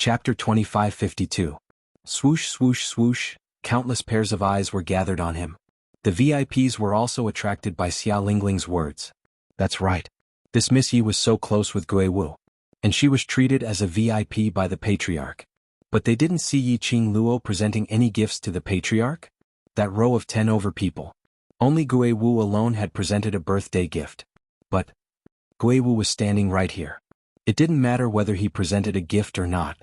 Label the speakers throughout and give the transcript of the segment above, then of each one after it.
Speaker 1: Chapter 2552. Swoosh swoosh swoosh, countless pairs of eyes were gathered on him. The VIPs were also attracted by Xia Lingling's words. That's right. This Miss Yi was so close with Gui Wu. And she was treated as a VIP by the Patriarch. But they didn't see Yi Qing Luo presenting any gifts to the Patriarch? That row of 10 over people. Only Gui Wu alone had presented a birthday gift. But Gui Wu was standing right here. It didn't matter whether he presented a gift or not.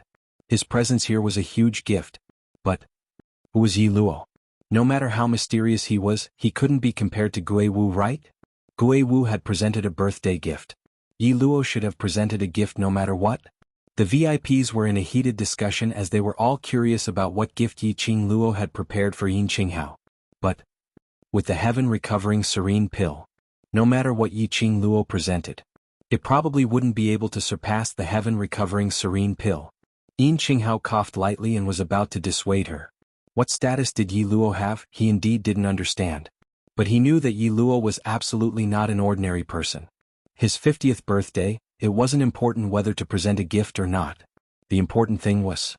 Speaker 1: His presence here was a huge gift. But who was Yi Luo? No matter how mysterious he was, he couldn't be compared to Gui Wu, right? Gui Wu had presented a birthday gift. Yi Luo should have presented a gift no matter what. The VIPs were in a heated discussion as they were all curious about what gift Yi Qing Luo had prepared for Yin Qinghao. But with the heaven recovering serene pill, no matter what Yi Qing Luo presented, it probably wouldn't be able to surpass the heaven recovering serene pill. Yin Qinghao coughed lightly and was about to dissuade her. What status did Yi Luo have? He indeed didn't understand. But he knew that Yi Luo was absolutely not an ordinary person. His 50th birthday, it wasn't important whether to present a gift or not. The important thing was,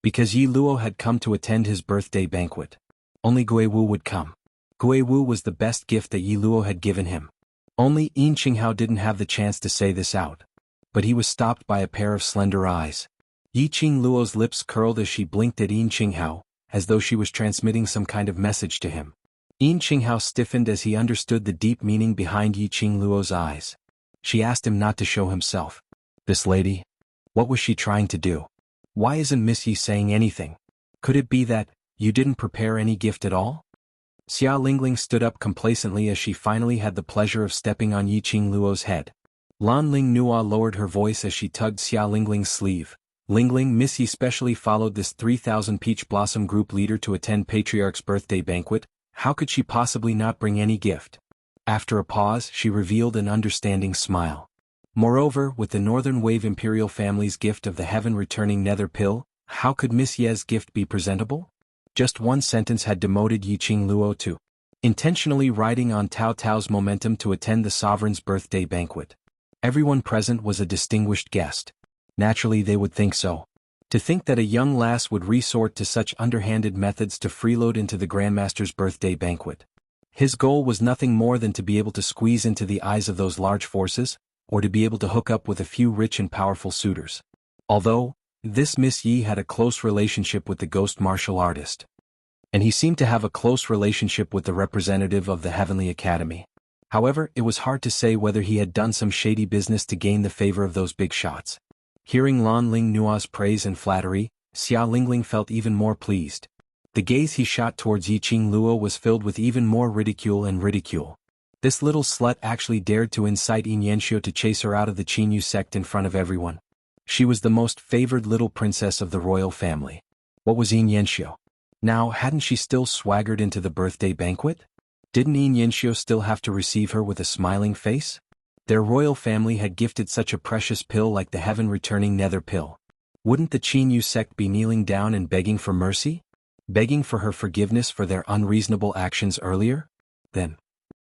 Speaker 1: because Yi Luo had come to attend his birthday banquet, only Gui Wu would come. Gui Wu was the best gift that Yi Luo had given him. Only Yin Qinghao didn't have the chance to say this out. But he was stopped by a pair of slender eyes. Yi Qing Luo's lips curled as she blinked at Yin Qinghao, as though she was transmitting some kind of message to him. Yin Qinghao stiffened as he understood the deep meaning behind Yi Qing Luo's eyes. She asked him not to show himself. This lady? What was she trying to do? Why isn't Miss Yi saying anything? Could it be that you didn't prepare any gift at all? Xia Lingling stood up complacently as she finally had the pleasure of stepping on Yi Qing Luo's head. Lan Ling Nua lowered her voice as she tugged Xia Lingling's sleeve. Lingling, Miss Yi specially followed this 3,000 Peach Blossom group leader to attend Patriarch's birthday banquet. How could she possibly not bring any gift? After a pause, she revealed an understanding smile. Moreover, with the Northern Wave Imperial family's gift of the heaven-returning nether pill, how could Miss Ye's gift be presentable? Just one sentence had demoted Yi Qing Luo to intentionally riding on Tao Tao's momentum to attend the sovereign's birthday banquet. Everyone present was a distinguished guest. Naturally they would think so. To think that a young lass would resort to such underhanded methods to freeload into the Grandmaster's birthday banquet. His goal was nothing more than to be able to squeeze into the eyes of those large forces, or to be able to hook up with a few rich and powerful suitors. Although, this Miss Yi had a close relationship with the ghost martial artist. And he seemed to have a close relationship with the representative of the Heavenly Academy. However, it was hard to say whether he had done some shady business to gain the favor of those big shots. Hearing Lan Ling Nua's praise and flattery, Xia Lingling felt even more pleased. The gaze he shot towards Yi Qing Luo was filled with even more ridicule and ridicule. This little slut actually dared to incite Yin Yanxiu to chase her out of the Qinyu sect in front of everyone. She was the most favored little princess of the royal family. What was Yin Yanxiu? Now, hadn't she still swaggered into the birthday banquet? Didn't Yin Yanxiu still have to receive her with a smiling face? Their royal family had gifted such a precious pill like the heaven-returning nether pill. Wouldn't the Qinyu sect be kneeling down and begging for mercy? Begging for her forgiveness for their unreasonable actions earlier? Then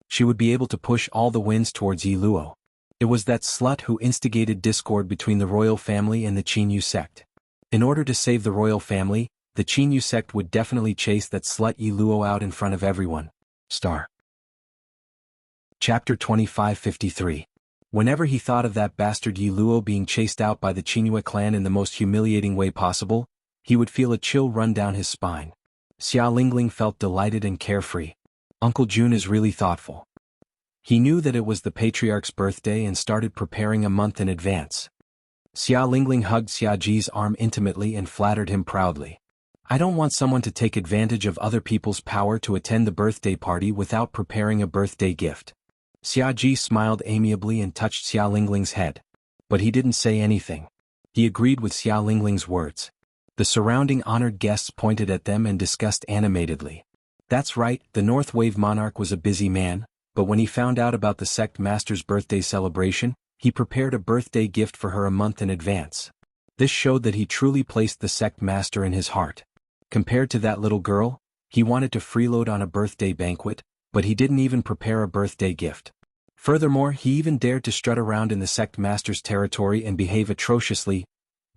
Speaker 1: she would be able to push all the winds towards Yi Luo. It was that slut who instigated discord between the royal family and the Qinyu sect. In order to save the royal family, the Qinyu sect would definitely chase that slut Yi Luo out in front of everyone. Chapter 2553. Whenever he thought of that bastard Yi Luo being chased out by the Qinyu clan in the most humiliating way possible, he would feel a chill run down his spine. Xia Lingling felt delighted and carefree. Uncle Jun is really thoughtful. He knew that it was the Patriarch's birthday and started preparing a month in advance. Xia Lingling hugged Xia Ji's arm intimately and flattered him proudly. I don't want someone to take advantage of other people's power to attend the birthday party without preparing a birthday gift. Xia Ji smiled amiably and touched Xia Lingling's head. But he didn't say anything. He agreed with Xia Lingling's words. The surrounding honored guests pointed at them and discussed animatedly. That's right, the North Wave monarch was a busy man, but when he found out about the sect master's birthday celebration, he prepared a birthday gift for her a month in advance. This showed that he truly placed the sect master in his heart. Compared to that little girl, he wanted to freeload on a birthday banquet, but he didn't even prepare a birthday gift. Furthermore, he even dared to strut around in the sect master's territory and behave atrociously.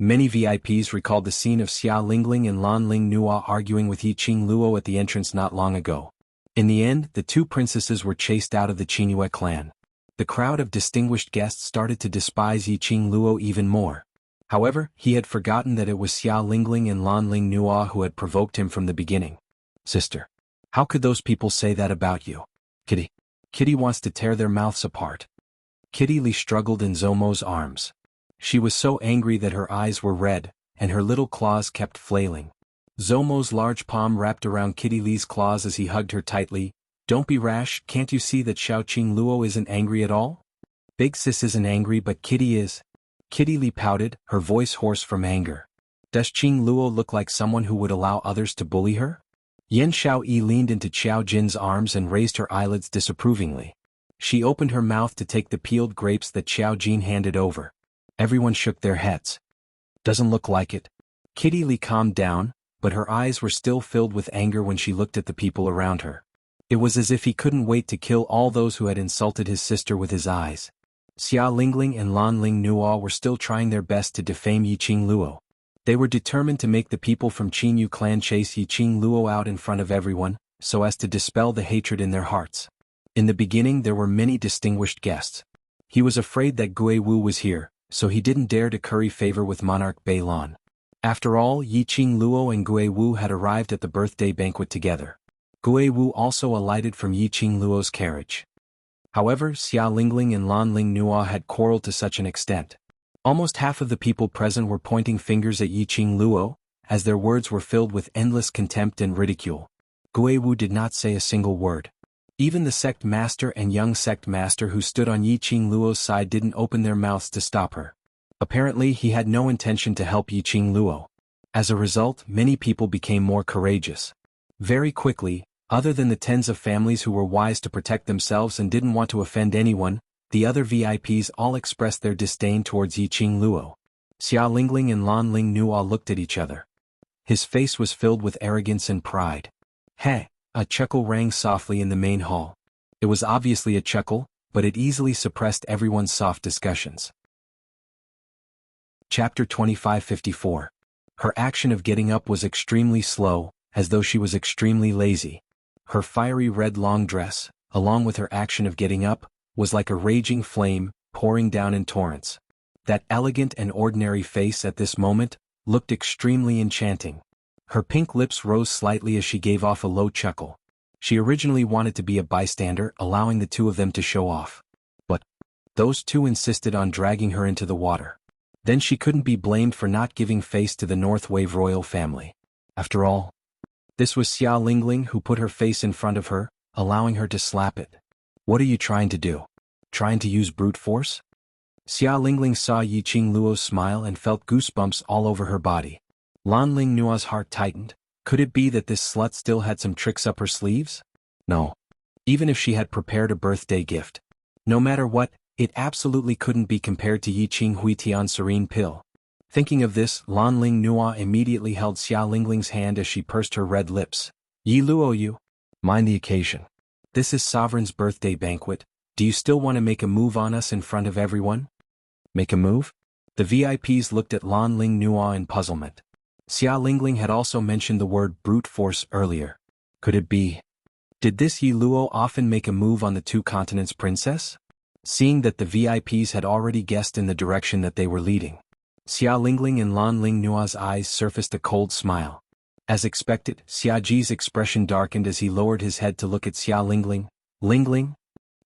Speaker 1: Many VIPs recalled the scene of Xia Lingling and Lan Ling Nua arguing with Yi Qing Luo at the entrance not long ago. In the end, the two princesses were chased out of the Qingyue clan. The crowd of distinguished guests started to despise Yi Qing Luo even more. However, he had forgotten that it was Xia Lingling and Lan Ling Nua who had provoked him from the beginning. Sister, how could those people say that about you? Kitty wants to tear their mouths apart. Kitty Li struggled in Zomo's arms. She was so angry that her eyes were red, and her little claws kept flailing. Zomo's large palm wrapped around Kitty Li's claws as he hugged her tightly. Don't be rash, can't you see that Xiaoqing Luo isn't angry at all? Big sis isn't angry but Kitty is. Kitty Li pouted, her voice hoarse from anger. Does Qing Luo look like someone who would allow others to bully her? Yan Xiaoyi leaned into Xiao Jin's arms and raised her eyelids disapprovingly. She opened her mouth to take the peeled grapes that Xiao Jin handed over. Everyone shook their heads. Doesn't look like it. Kitty Li calmed down, but her eyes were still filled with anger when she looked at the people around her. It was as if he couldn't wait to kill all those who had insulted his sister with his eyes. Xia Lingling and Lan Ling Nua were still trying their best to defame Yi Qing Luo. They were determined to make the people from Qinyu clan chase Yi Qing Luo out in front of everyone, so as to dispel the hatred in their hearts. In the beginning there were many distinguished guests. He was afraid that Gui Wu was here, so he didn't dare to curry favor with Monarch Beilan. After all, Yi Qing Luo and Gui Wu had arrived at the birthday banquet together. Gui Wu also alighted from Yi Qing Luo's carriage. However, Xia Lingling and Lan Ling Nua had quarreled to such an extent. Almost half of the people present were pointing fingers at Yi Qing Luo, as their words were filled with endless contempt and ridicule. Gui Wu did not say a single word. Even the sect master and young sect master who stood on Yi Qing Luo's side didn't open their mouths to stop her. Apparently he had no intention to help Yi Qing Luo. As a result, many people became more courageous. Very quickly, other than the tens of families who were wise to protect themselves and didn't want to offend anyone, the other VIPs all expressed their disdain towards Yi Qing Luo. Xia Lingling and Lan Ling Nua looked at each other. His face was filled with arrogance and pride. Hey! A chuckle rang softly in the main hall. It was obviously a chuckle, but it easily suppressed everyone's soft discussions. Chapter 2554. Her action of getting up was extremely slow, as though she was extremely lazy. Her fiery red long dress, along with her action of getting up, was like a raging flame, pouring down in torrents. That elegant and ordinary face at this moment looked extremely enchanting. Her pink lips rose slightly as she gave off a low chuckle. She originally wanted to be a bystander, allowing the two of them to show off. But those two insisted on dragging her into the water. Then she couldn't be blamed for not giving face to the North Wave royal family. After all, this was Xia Lingling who put her face in front of her, allowing her to slap it. What are you trying to do? Trying to use brute force? Xia Lingling saw Yi Qing Luo's smile and felt goosebumps all over her body. Lan Ling Nua's heart tightened. Could it be that this slut still had some tricks up her sleeves? No. Even if she had prepared a birthday gift. No matter what, it absolutely couldn't be compared to Yi Qing Huitian's serene pill. Thinking of this, Lan Ling Nua immediately held Xia Lingling's hand as she pursed her red lips. Yi Luo you. Mind the occasion. This is Sovereign's birthday banquet. Do you still want to make a move on us in front of everyone? Make a move? The VIPs looked at Lan Ling Nua in puzzlement. Xia Lingling had also mentioned the word brute force earlier. Could it be? Did this Yi Luo often make a move on the two continents princess? Seeing that the VIPs had already guessed in the direction that they were leading, Xia Lingling and Lan Ling Nua's eyes surfaced a cold smile. As expected, Xia Ji's expression darkened as he lowered his head to look at Xia Lingling. Lingling?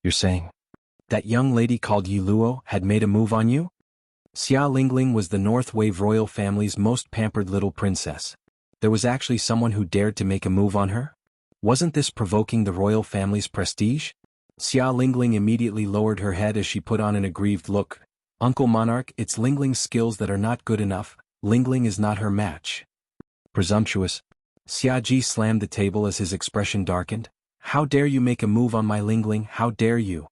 Speaker 1: You're saying that young lady called Yi Luo had made a move on you? Xia Lingling was the North Wave royal family's most pampered little princess. There was actually someone who dared to make a move on her? Wasn't this provoking the royal family's prestige? Xia Lingling immediately lowered her head as she put on an aggrieved look. Uncle Monarch, it's Lingling's skills that are not good enough. Lingling is not her match. Presumptuous. Xia Ji slammed the table as his expression darkened. How dare you make a move on my Lingling, how dare you?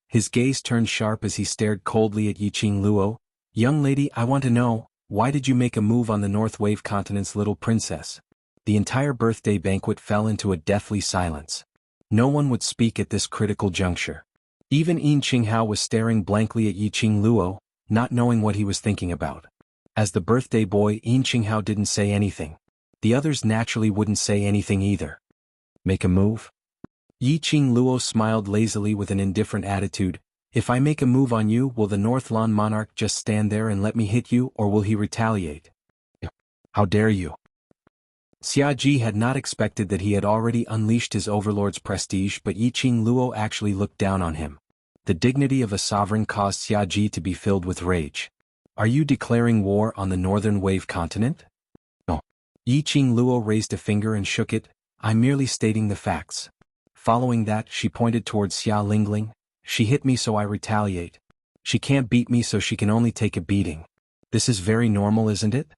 Speaker 1: His gaze turned sharp as he stared coldly at Yi Qing Luo. Young lady, I want to know, why did you make a move on the North Wave continent's little princess? The entire birthday banquet fell into a deathly silence. No one would speak at this critical juncture. Even Yin Qinghao was staring blankly at Yi Qing Luo, not knowing what he was thinking about. As the birthday boy, Xianxia didn't say anything. The others naturally wouldn't say anything either. Make a move? Yiqing Luo smiled lazily with an indifferent attitude. If I make a move on you, will the Northland monarch just stand there and let me hit you, or will he retaliate? How dare you? Xiaji had not expected that he had already unleashed his overlord's prestige, but Yiqing Luo actually looked down on him. The dignity of a sovereign caused Xiaji to be filled with rage. Are you declaring war on the Northern Wave continent? No. Yiqing Luo raised a finger and shook it. I'm merely stating the facts. Following that, she pointed towards Xia Lingling. She hit me, so I retaliate. She can't beat me, so she can only take a beating. This is very normal, isn't it?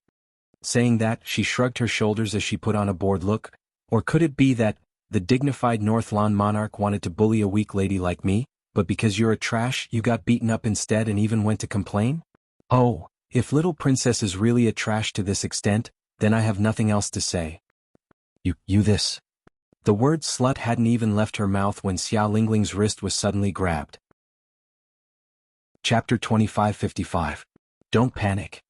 Speaker 1: Saying that, she shrugged her shoulders as she put on a bored look. Or could it be that the dignified Northland monarch wanted to bully a weak lady like me, but because you're a trash, you got beaten up instead and even went to complain? Oh, if little princess is really a trash to this extent, then I have nothing else to say. You this. The word slut hadn't even left her mouth when Xia Lingling's wrist was suddenly grabbed. Chapter 2555. Don't panic.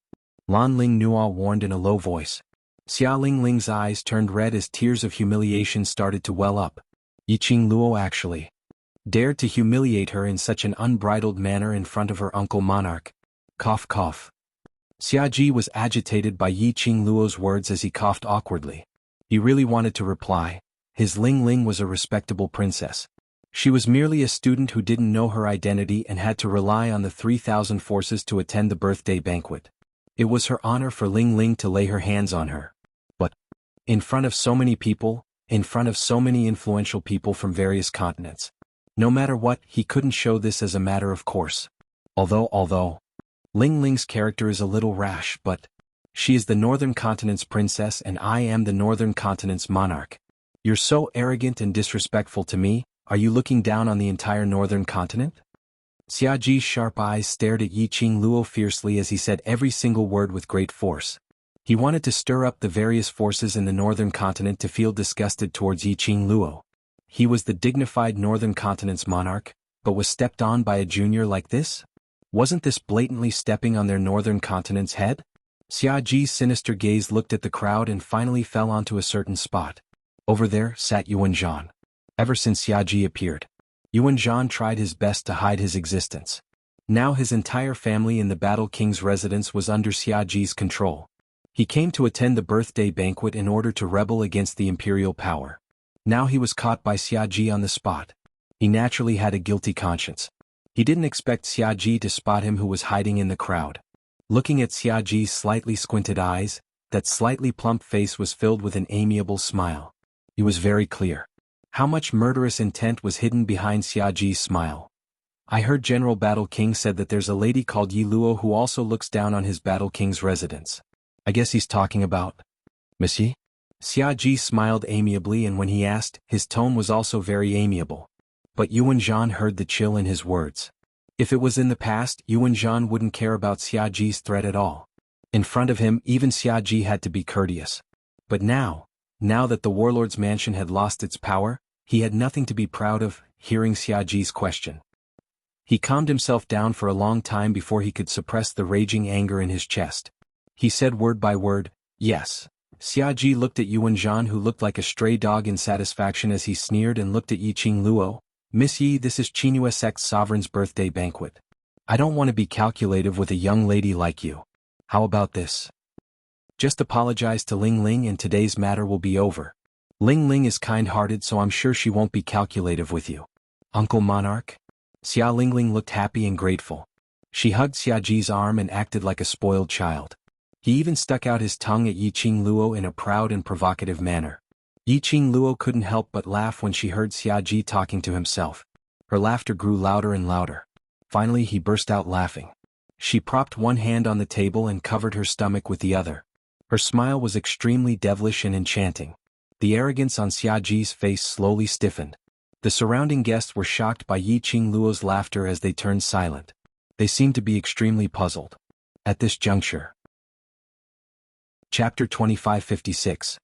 Speaker 1: Lan Ling Nuo warned in a low voice. Xia Lingling's eyes turned red as tears of humiliation started to well up. Yiqing Luo actually dared to humiliate her in such an unbridled manner in front of her uncle monarch. Cough cough. Xiaji was agitated by Yiqing Luo's words as he coughed awkwardly. He really wanted to reply. His Ling Ling was a respectable princess. She was merely a student who didn't know her identity and had to rely on the 3,000 forces to attend the birthday banquet. It was her honor for Ling Ling to lay her hands on her. But in front of so many people, in front of so many influential people from various continents, no matter what, he couldn't show this as a matter of course. Although Ling Ling's character is a little rash, but she is the Northern Continent's princess and I am the Northern Continent's monarch. You're so arrogant and disrespectful to me. Are you looking down on the entire Northern Continent? Xiaji's sharp eyes stared at Yiqing Luo fiercely as he said every single word with great force. He wanted to stir up the various forces in the Northern Continent to feel disgusted towards Yiqing Luo. He was the dignified Northern Continent's monarch, but was stepped on by a junior like this? Wasn't this blatantly stepping on their Northern Continent's head? Xiaji's sinister gaze looked at the crowd and finally fell onto a certain spot. Over there sat Xuanhuan. Ever since Xiaji appeared, Xuanhuan tried his best to hide his existence. Now his entire family in the Battle King's residence was under Xiaji's control. He came to attend the birthday banquet in order to rebel against the imperial power. Now he was caught by Xiaji on the spot. He naturally had a guilty conscience. He didn't expect Xiaji to spot him who was hiding in the crowd. Looking at Xiaji's slightly squinted eyes, that slightly plump face was filled with an amiable smile. It was very clear how much murderous intent was hidden behind Xiaji's smile. I heard General Battle King said that there's a lady called Yi Luo who also looks down on his Battle King's residence. I guess he's talking about Missy? Xiaji smiled amiably, and when he asked, his tone was also very amiable. But Xuanhuan heard the chill in his words. If it was in the past, Xuanhuan wouldn't care about Xiaji's threat at all. In front of him, even Xiaji had to be courteous. But now that the warlord's mansion had lost its power, he had nothing to be proud of. Hearing Xiaji's question, he calmed himself down for a long time before he could suppress the raging anger in his chest. He said word by word, yes. Xiaji looked at Xuanhuan, who looked like a stray dog in satisfaction as he sneered, and looked at Yiqing Luo. Miss Yi, this is Qinghua Sect's sovereign's birthday banquet. I don't want to be calculative with a young lady like you. How about this? Just apologize to Ling Ling and today's matter will be over. Ling Ling is kind-hearted, so I'm sure she won't be calculative with you. Uncle Monarch? Xia Lingling looked happy and grateful. She hugged Xiaji's arm and acted like a spoiled child. He even stuck out his tongue at Yiqing Luo in a proud and provocative manner. Yiqing Luo couldn't help but laugh when she heard Xiaji talking to himself. Her laughter grew louder and louder. Finally he burst out laughing. She propped one hand on the table and covered her stomach with the other. Her smile was extremely devilish and enchanting. The arrogance on Xiaji's face slowly stiffened. The surrounding guests were shocked by Yiqing Luo's laughter as they turned silent. They seemed to be extremely puzzled. At this juncture. Chapter 2556.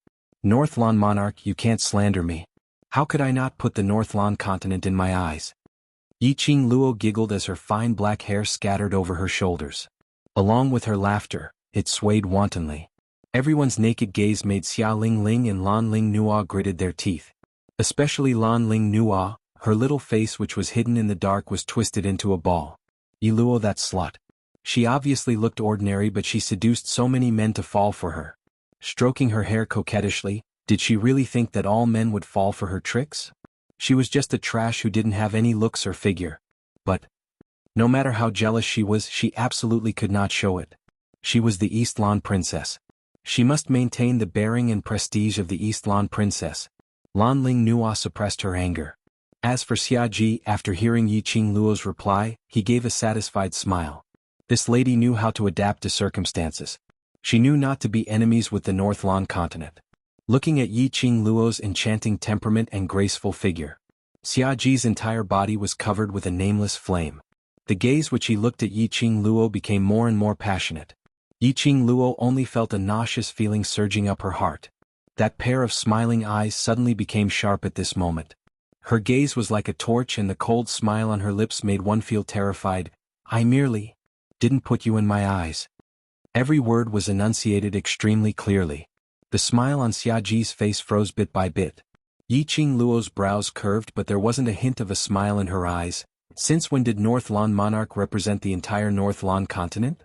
Speaker 1: Northland Monarch, you can't slander me. How could I not put the Northland continent in my eyes? Yiqing Luo giggled as her fine black hair scattered over her shoulders. Along with her laughter, it swayed wantonly. Everyone's naked gaze made Xia Lingling and Lan Ling Nua gritted their teeth. Especially Lan Ling Nua, her little face which was hidden in the dark was twisted into a ball. Yiluo, that slut. She obviously looked ordinary, but she seduced so many men to fall for her. Stroking her hair coquettishly, did she really think that all men would fall for her tricks? She was just a trash who didn't have any looks or figure. But no matter how jealous she was, she absolutely could not show it. She was the East Lan princess. She must maintain the bearing and prestige of the East Lan princess. Lan Ling Nua suppressed her anger. As for Xiaji, after hearing Yiqing Luo's reply, he gave a satisfied smile. This lady knew how to adapt to circumstances. She knew not to be enemies with the North Lan continent. Looking at Yiqing Luo's enchanting temperament and graceful figure, Xiaji's entire body was covered with a nameless flame. The gaze which he looked at Yiqing Luo became more and more passionate. Yiqing Luo only felt a nauseous feeling surging up her heart. That pair of smiling eyes suddenly became sharp at this moment. Her gaze was like a torch, and the cold smile on her lips made one feel terrified. I merely didn't put you in my eyes. Every word was enunciated extremely clearly. The smile on Xiaji's face froze bit by bit. Yiqing Luo's brows curved, but there wasn't a hint of a smile in her eyes. Since when did North Lan monarch represent the entire North Lan continent?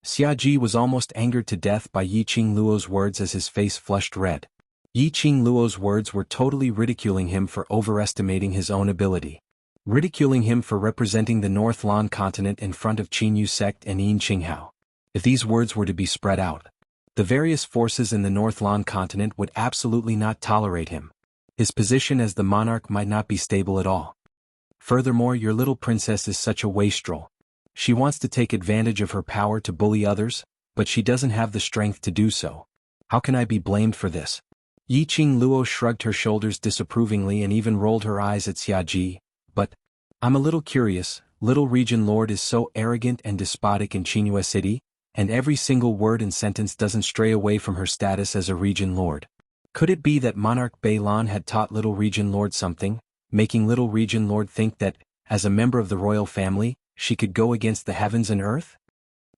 Speaker 1: Xiaji was almost angered to death by Yiqing Luo's words as his face flushed red. Yiqing Luo's words were totally ridiculing him for overestimating his own ability. Ridiculing him for representing the North Lan continent in front of Qinyu sect and Yin Qinghao. If these words were to be spread out, the various forces in the North Lan continent would absolutely not tolerate him. His position as the monarch might not be stable at all. Furthermore, your little princess is such a wastrel. She wants to take advantage of her power to bully others, but she doesn't have the strength to do so. How can I be blamed for this? Yiqing Luo shrugged her shoulders disapprovingly and even rolled her eyes at Xiaji. But I'm a little curious. Little Region Lord is so arrogant and despotic in Qinghua City, and every single word and sentence doesn't stray away from her status as a Region Lord. Could it be that Monarch Beilan had taught Little Region Lord something, making Little Region Lord think that, as a member of the royal family, she could go against the heavens and earth?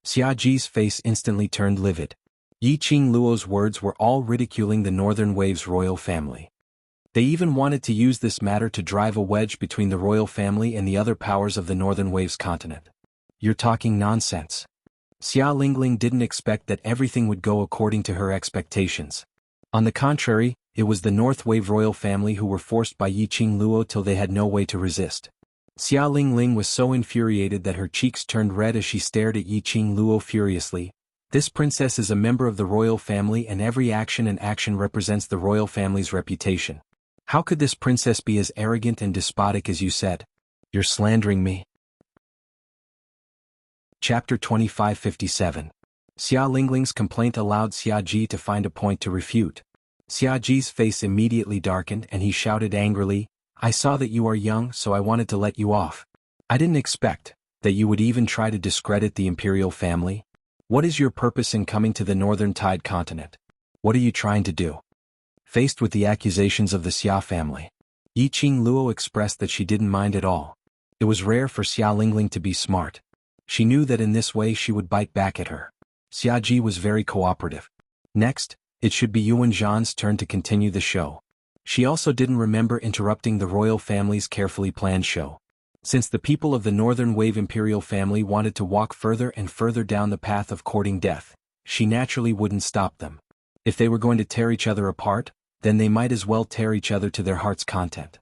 Speaker 1: Xiaji's face instantly turned livid. Yiqing Luo's words were all ridiculing the Northern Wave's royal family. They even wanted to use this matter to drive a wedge between the royal family and the other powers of the Northern Wave's continent. You're talking nonsense. Xia Lingling didn't expect that everything would go according to her expectations. On the contrary, it was the North Wave royal family who were forced by Yiqing Luo till they had no way to resist. Xia Lingling was so infuriated that her cheeks turned red as she stared at Yiqing Luo furiously. This princess is a member of the royal family, and every action and action represents the royal family's reputation. How could this princess be as arrogant and despotic as you said? You're slandering me. Chapter 2557. Xia Lingling's complaint allowed Xiaji to find a point to refute. Xiaji's face immediately darkened and he shouted angrily, I saw that you are young, so I wanted to let you off. I didn't expect that you would even try to discredit the imperial family. What is your purpose in coming to the Northern Tide continent? What are you trying to do? Faced with the accusations of the Xia family, Yiqing Luo expressed that she didn't mind at all. It was rare for Xia Lingling to be smart. She knew that in this way she would bite back at her. Xiaji was very cooperative. Next, it should be Yuan Zhan's turn to continue the show. She also didn't remember interrupting the royal family's carefully planned show. Since the people of the Northern Wave imperial family wanted to walk further and further down the path of courting death, she naturally wouldn't stop them. If they were going to tear each other apart, then they might as well tear each other to their heart's content.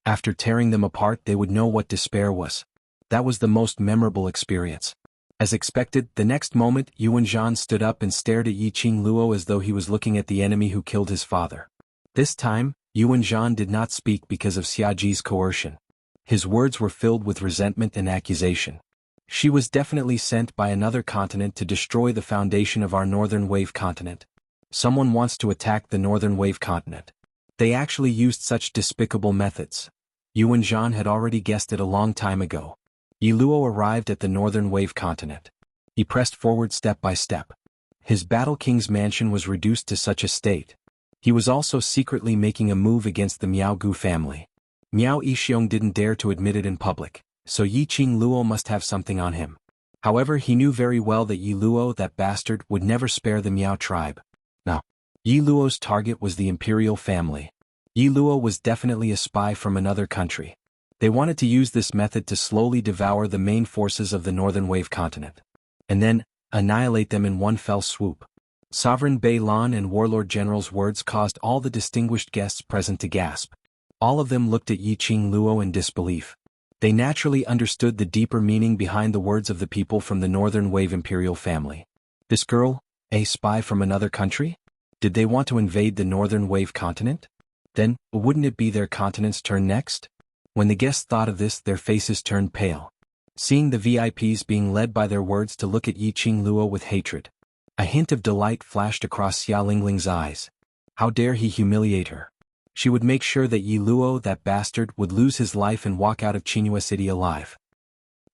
Speaker 1: After tearing them apart, they would know what despair was. That was the most memorable experience. As expected, the next moment, Yuan Zhan stood up and stared at Yiqing Luo as though he was looking at the enemy who killed his father. This time, Yuan Zhan did not speak because of Xiaji's coercion. His words were filled with resentment and accusation. She was definitely sent by another continent to destroy the foundation of our Northern Wave continent. Someone wants to attack the Northern Wave continent. They actually used such despicable methods. Yuan Zhan had already guessed it a long time ago. Yi Luo arrived at the Northern Wave continent. He pressed forward step by step. His Battle King's mansion was reduced to such a state. He was also secretly making a move against the Miaogu family. Miao Yixiong didn't dare to admit it in public, so Yiqing Luo must have something on him. However, he knew very well that Yi Luo, that bastard, would never spare the Miao tribe. Now, Yi Luo's target was the imperial family. Yi Luo was definitely a spy from another country. They wanted to use this method to slowly devour the main forces of the Northern Wave continent, and then annihilate them in one fell swoop. Sovereign Bei Lan and Warlord General's words caused all the distinguished guests present to gasp. All of them looked at Yi Qing Luo in disbelief. They naturally understood the deeper meaning behind the words of the people from the Northern Wave imperial family. This girl, a spy from another country? Did they want to invade the Northern Wave continent? Then, wouldn't it be their continent's turn next? When the guests thought of this, their faces turned pale. Seeing the VIPs being led by their words to look at Yi Qing Luo with hatred, a hint of delight flashed across Xia Lingling's eyes. How dare he humiliate her? She would make sure that Yi Luo, that bastard, would lose his life and walk out of Qinghua City alive.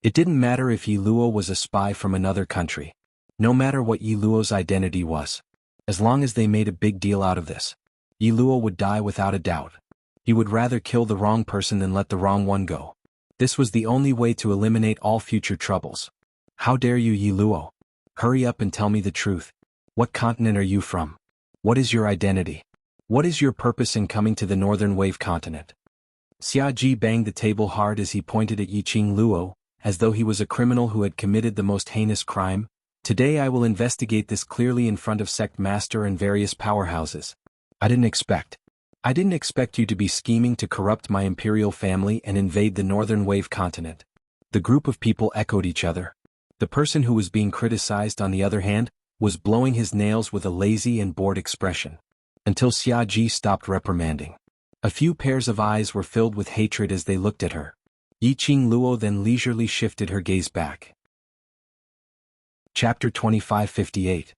Speaker 1: It didn't matter if Yi Luo was a spy from another country. No matter what Yi Luo's identity was. As long as they made a big deal out of this, Yi Luo would die without a doubt. He would rather kill the wrong person than let the wrong one go. This was the only way to eliminate all future troubles. How dare you, Yi Luo? Hurry up and tell me the truth. What continent are you from? What is your identity? What is your purpose in coming to the Northern Wave continent? Xia Ji banged the table hard as he pointed at Yi Qing Luo, as though he was a criminal who had committed the most heinous crime. Today I will investigate this clearly in front of sect master and various powerhouses. I didn't expect you to be scheming to corrupt my imperial family and invade the Northern Wave continent. The group of people echoed each other. The person who was being criticized, on the other hand, was blowing his nails with a lazy and bored expression. Until Xia Ji stopped reprimanding. A few pairs of eyes were filled with hatred as they looked at her. Yi Qing Luo then leisurely shifted her gaze back. Chapter 2558.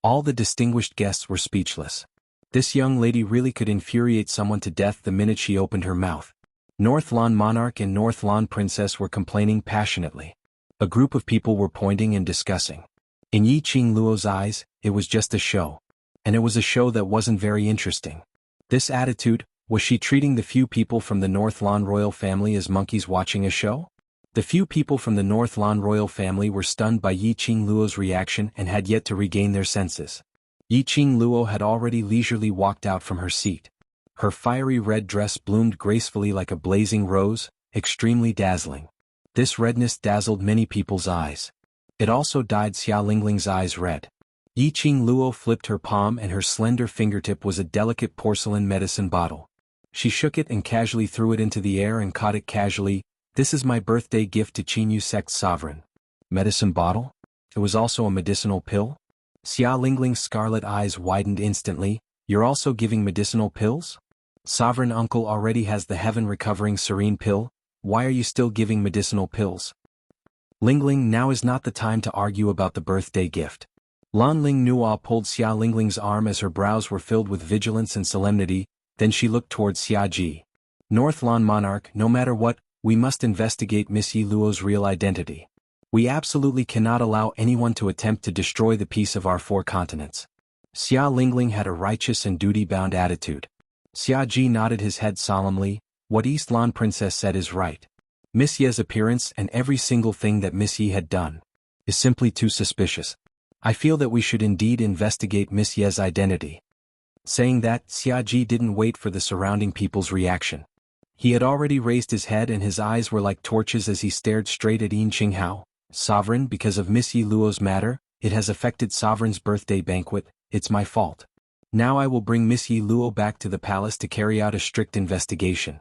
Speaker 1: All the distinguished guests were speechless. This young lady really could infuriate someone to death the minute she opened her mouth. North Lan Monarch and North Lan Princess were complaining passionately. A group of people were pointing and discussing. In Yi Qing Luo's eyes, it was just a show. And it was a show that wasn't very interesting. This attitude, was she treating the few people from the North Lan royal family as monkeys watching a show? The few people from the North Lan royal family were stunned by Yi Qing Luo's reaction and had yet to regain their senses. Yi Qing Luo had already leisurely walked out from her seat. Her fiery red dress bloomed gracefully like a blazing rose, extremely dazzling. This redness dazzled many people's eyes. It also dyed Xia Lingling's eyes red. Yi Qing Luo flipped her palm and her slender fingertip was a delicate porcelain medicine bottle. She shook it and casually threw it into the air and caught it casually. This is my birthday gift to Qinyu sect's sovereign. Medicine bottle? It was also a medicinal pill? Xia Lingling's scarlet eyes widened instantly. You're also giving medicinal pills? Sovereign uncle already has the heaven recovering serene pill. Why are you still giving medicinal pills? Lingling, now is not the time to argue about the birthday gift. Lan Ling Nua pulled Xia Lingling's arm as her brows were filled with vigilance and solemnity, then she looked towards Xia Ji. North Lan Monarch, no matter what, we must investigate Miss Yi Luo's real identity. We absolutely cannot allow anyone to attempt to destroy the peace of our 4 continents. Xia Lingling had a righteous and duty-bound attitude. Xia Ji nodded his head solemnly. What East Lan Princess said is right. Miss Ye's appearance and every single thing that Miss Yi had done is simply too suspicious. I feel that we should indeed investigate Miss Ye's identity. Saying that, Xia Ji didn't wait for the surrounding people's reaction. He had already raised his head and his eyes were like torches as he stared straight at Yin Qinghao. Sovereign, because of Miss Yi Luo's matter, it has affected Sovereign's birthday banquet. It's my fault. Now I will bring Miss Yi Luo back to the palace to carry out a strict investigation.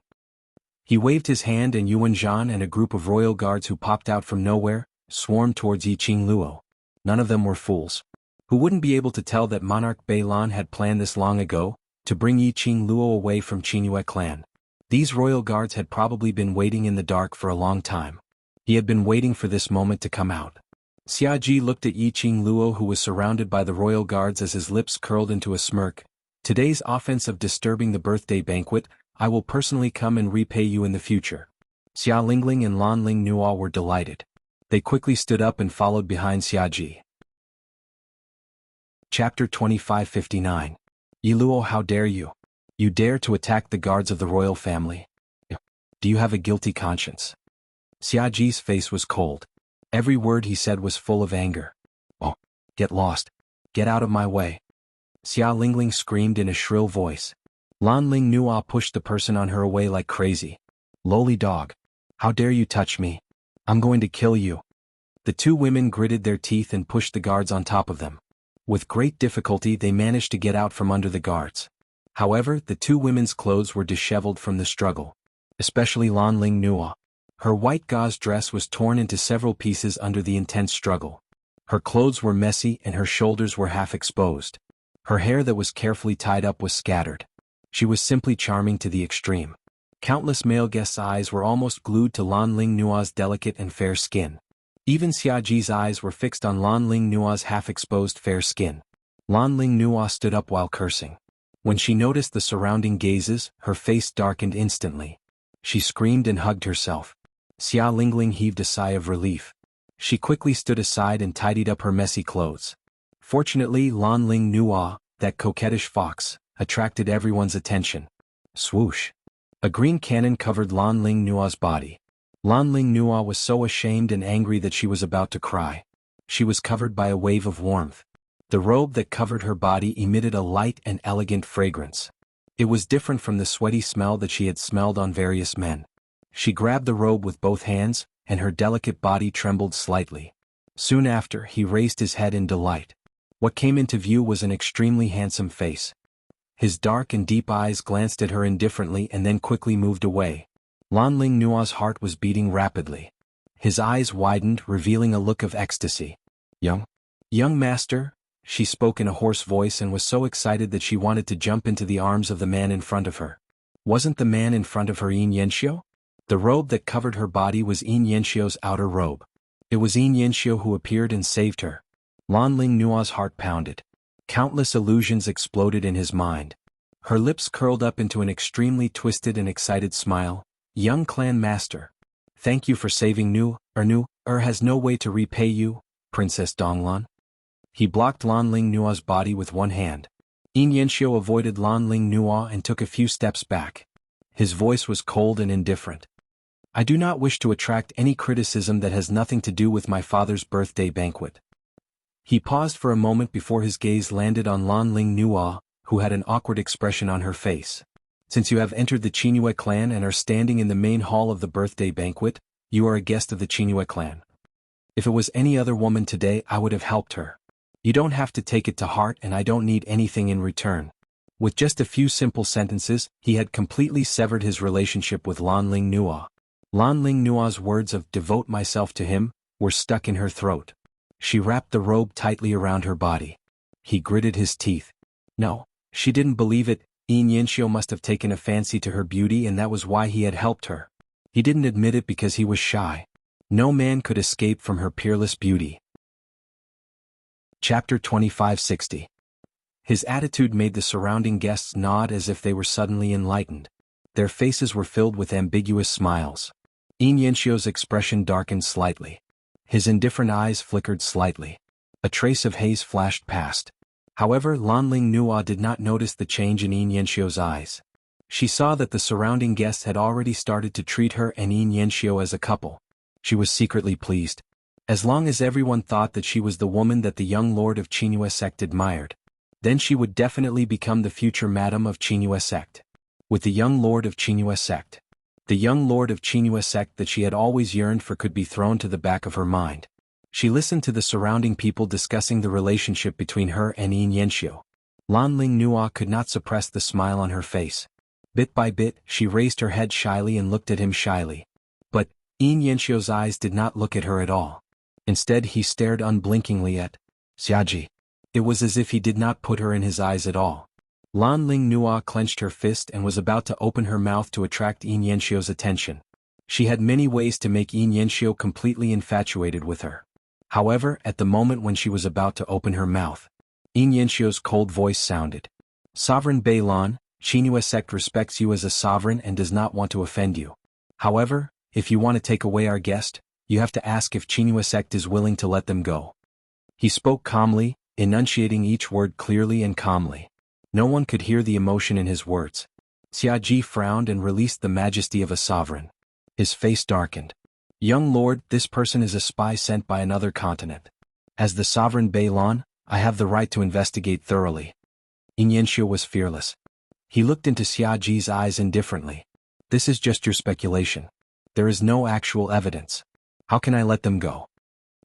Speaker 1: He waved his hand and Xuanhuan and a group of royal guards who popped out from nowhere, swarmed towards Yi Qing Luo. None of them were fools. Who wouldn't be able to tell that Monarch Bei Lan had planned this long ago, to bring Yi Qing Luo away from Qinghua clan? These royal guards had probably been waiting in the dark for a long time. He had been waiting for this moment to come out. Xia Ji looked at Yi Qing Luo who was surrounded by the royal guards as his lips curled into a smirk. Today's offense of disturbing the birthday banquet, I will personally come and repay you in the future. Xia Lingling and Lan Ling Nua were delighted. They quickly stood up and followed behind Xia Ji. Chapter 2559. Yi Luo, how dare you? You dare to attack the guards of the royal family? Do you have a guilty conscience? Xia Ji's face was cold. Every word he said was full of anger. "Oh, get lost. Get out of my way." Xia Lingling screamed in a shrill voice. Lan Ling Nua pushed the person on her away like crazy. "Lowly dog. How dare you touch me? I'm going to kill you." The two women gritted their teeth and pushed the guards on top of them. With great difficulty they managed to get out from under the guards. However, the two women's clothes were disheveled from the struggle. Especially Lan Ling Nua. Her white gauze dress was torn into several pieces under the intense struggle. Her clothes were messy and her shoulders were half exposed. Her hair that was carefully tied up was scattered. She was simply charming to the extreme. Countless male guests' eyes were almost glued to Lan Ling Nua's delicate and fair skin. Even Xiaji's eyes were fixed on Lan Ling Nua's half-exposed fair skin. Lan Ling Nua stood up while cursing. When she noticed the surrounding gazes, her face darkened instantly. She screamed and hugged herself. Xia Lingling heaved a sigh of relief. She quickly stood aside and tidied up her messy clothes. Fortunately, Lan Ling Nua, that coquettish fox, attracted everyone's attention. Swoosh! A green cannon covered Lan Ling Nua's body. Lan Ling Nua was so ashamed and angry that she was about to cry. She was covered by a wave of warmth. The robe that covered her body emitted a light and elegant fragrance. It was different from the sweaty smell that she had smelled on various men. She grabbed the robe with both hands, and her delicate body trembled slightly. Soon after, he raised his head in delight. What came into view was an extremely handsome face. His dark and deep eyes glanced at her indifferently and then quickly moved away. Lan Ling Nua's heart was beating rapidly. His eyes widened, revealing a look of ecstasy. Young master," she spoke in a hoarse voice and was so excited that she wanted to jump into the arms of the man in front of her. Wasn't the man in front of her Xianxia? The robe that covered her body was Xianxia's outer robe. It was Xianxia who appeared and saved her. Lan Ling Nua's heart pounded. Countless illusions exploded in his mind. Her lips curled up into an extremely twisted and excited smile. "Young clan master. Thank you for saving Nu has no way to repay you, Princess Donglan." He blocked Lan Ling Nua's body with one hand. Xianxia avoided Lan Ling Nua and took a few steps back. His voice was cold and indifferent. "I do not wish to attract any criticism that has nothing to do with my father's birthday banquet." He paused for a moment before his gaze landed on Lan Ling Nua, who had an awkward expression on her face. "Since you have entered the Xianhua clan and are standing in the main hall of the birthday banquet, you are a guest of the Xianhua clan. If it was any other woman today, I would have helped her. You don't have to take it to heart and I don't need anything in return." With just a few simple sentences, he had completely severed his relationship with Lan Ling Nua. Lan Ling Nua's words of "devote myself to him" were stuck in her throat. She wrapped the robe tightly around her body. He gritted his teeth. No, she didn't believe it. Xianxia must have taken a fancy to her beauty and that was why he had helped her. He didn't admit it because he was shy. No man could escape from her peerless beauty. Chapter 2560. His attitude made the surrounding guests nod as if they were suddenly enlightened. Their faces were filled with ambiguous smiles. Xianxia's expression darkened slightly. His indifferent eyes flickered slightly. A trace of haze flashed past. However, Lan Ling Nua did not notice the change in Xianxia's eyes. She saw that the surrounding guests had already started to treat her and Xianxia as a couple. She was secretly pleased. As long as everyone thought that she was the woman that the young lord of Xianhua sect admired, then she would definitely become the future madam of Xianhua sect. With the young lord of Xianhua sect. The young lord of Xianhua sect that she had always yearned for could be thrown to the back of her mind. She listened to the surrounding people discussing the relationship between her and Xianxia. Lan Ling Nua could not suppress the smile on her face. Bit by bit, she raised her head shyly and looked at him shyly. But Xianxia's eyes did not look at her at all. Instead, he stared unblinkingly at Xiaji. It was as if he did not put her in his eyes at all. Lan Ling Nua clenched her fist and was about to open her mouth to attract Xianxia's attention. She had many ways to make Xianxia completely infatuated with her. However, at the moment when she was about to open her mouth, Xianxia's cold voice sounded. "Sovereign Beilan, Xianhua sect respects you as a sovereign and does not want to offend you. However, if you want to take away our guest, you have to ask if Xianhua sect is willing to let them go." He spoke calmly, enunciating each word clearly and calmly. No one could hear the emotion in his words. Xiaji frowned and released the majesty of a sovereign. His face darkened. Young lord, this person is a spy sent by another continent. As the sovereign Balon, I have the right to investigate thoroughly. Xianxia was fearless. He looked into Xiaji's eyes indifferently. This is just your speculation. There is no actual evidence. How can I let them go?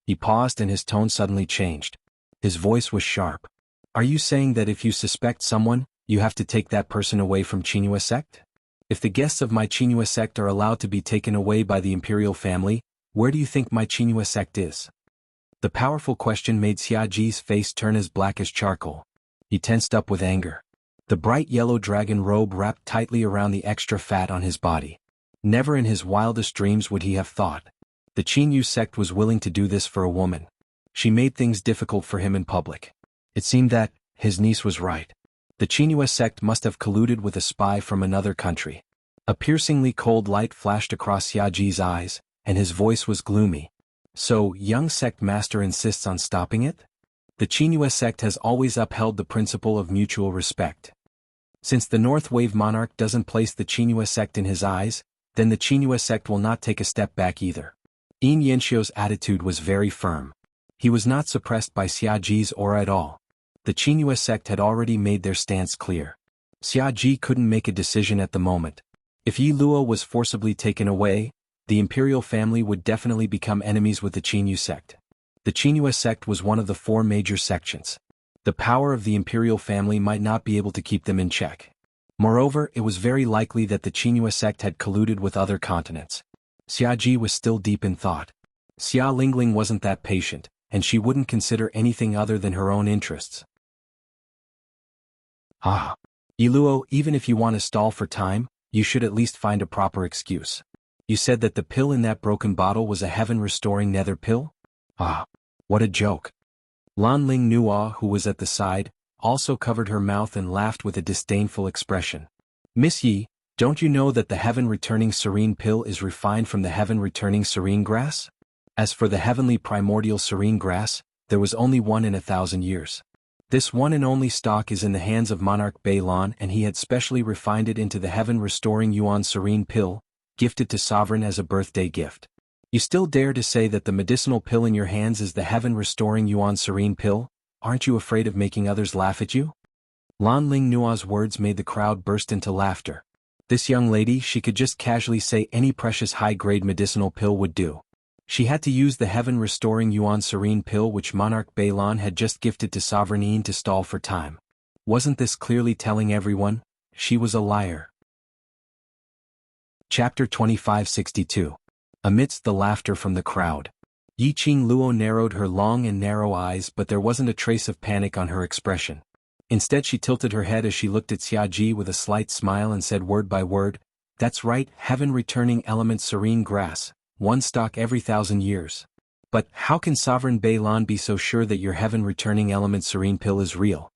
Speaker 1: He paused and his tone suddenly changed. His voice was sharp. Are you saying that if you suspect someone, you have to take that person away from Xianxia sect? If the guests of my Xianxia sect are allowed to be taken away by the imperial family, where do you think my Xianxia sect is? The powerful question made Xiaji's face turn as black as charcoal. He tensed up with anger. The bright yellow dragon robe wrapped tightly around the extra fat on his body. Never in his wildest dreams would he have thought. The Xianxia sect was willing to do this for a woman. She made things difficult for him in public. It seemed that, his niece was right. The Xianxia sect must have colluded with a spy from another country. A piercingly cold light flashed across Xiaji's eyes, and his voice was gloomy. So, young sect master insists on stopping it? The Xianxia sect has always upheld the principle of mutual respect. Since the North Wave monarch doesn't place the Xianxia sect in his eyes, then the Xianxia sect will not take a step back either. Xianxia's attitude was very firm. He was not suppressed by Xiaji's aura at all. The Xianxia sect had already made their stance clear. Xiaji couldn't make a decision at the moment. If Yi Luo was forcibly taken away, the imperial family would definitely become enemies with the Xianxia sect. The Xianxia sect was one of the 4 major sections. The power of the imperial family might not be able to keep them in check. Moreover, it was very likely that the Xianxia sect had colluded with other continents. Xiaji was still deep in thought. Xia Lingling wasn't that patient, and she wouldn't consider anything other than her own interests. Yi Luo, even if you want to stall for time, you should at least find a proper excuse. You said that the pill in that broken bottle was a heaven-restoring nether pill? What a joke. Lan Ling Nua, who was at the side, also covered her mouth and laughed with a disdainful expression. Miss Yi, don't you know that the heaven-returning serene pill is refined from the heaven-returning serene grass? As for the heavenly primordial serene grass, there was only one in 1,000 years. This one and only stock is in the hands of Monarch Balon, and he had specially refined it into the heaven-restoring Yuan serene pill, gifted to sovereign as a birthday gift. You still dare to say that the medicinal pill in your hands is the heaven-restoring Yuan serene pill? Aren't you afraid of making others laugh at you? Lan Ling Nua's words made the crowd burst into laughter. This young lady, she could just casually say any precious high-grade medicinal pill would do. She had to use the heaven-restoring Yuan serene pill which Monarch Balon had just gifted to Sovereign Yin to stall for time. Wasn't this clearly telling everyone? She was a liar. Chapter 2562. Amidst the laughter from the crowd. Yi Qing Luo narrowed her long and narrow eyes, but there wasn't a trace of panic on her expression. Instead she tilted her head as she looked at Xiaji with a slight smile and said word by word, "That's right, heaven-returning element serene grass. 1 stock every 1,000 years. But how can Sovereign Balon be so sure that your heaven-returning element serene pill is real?"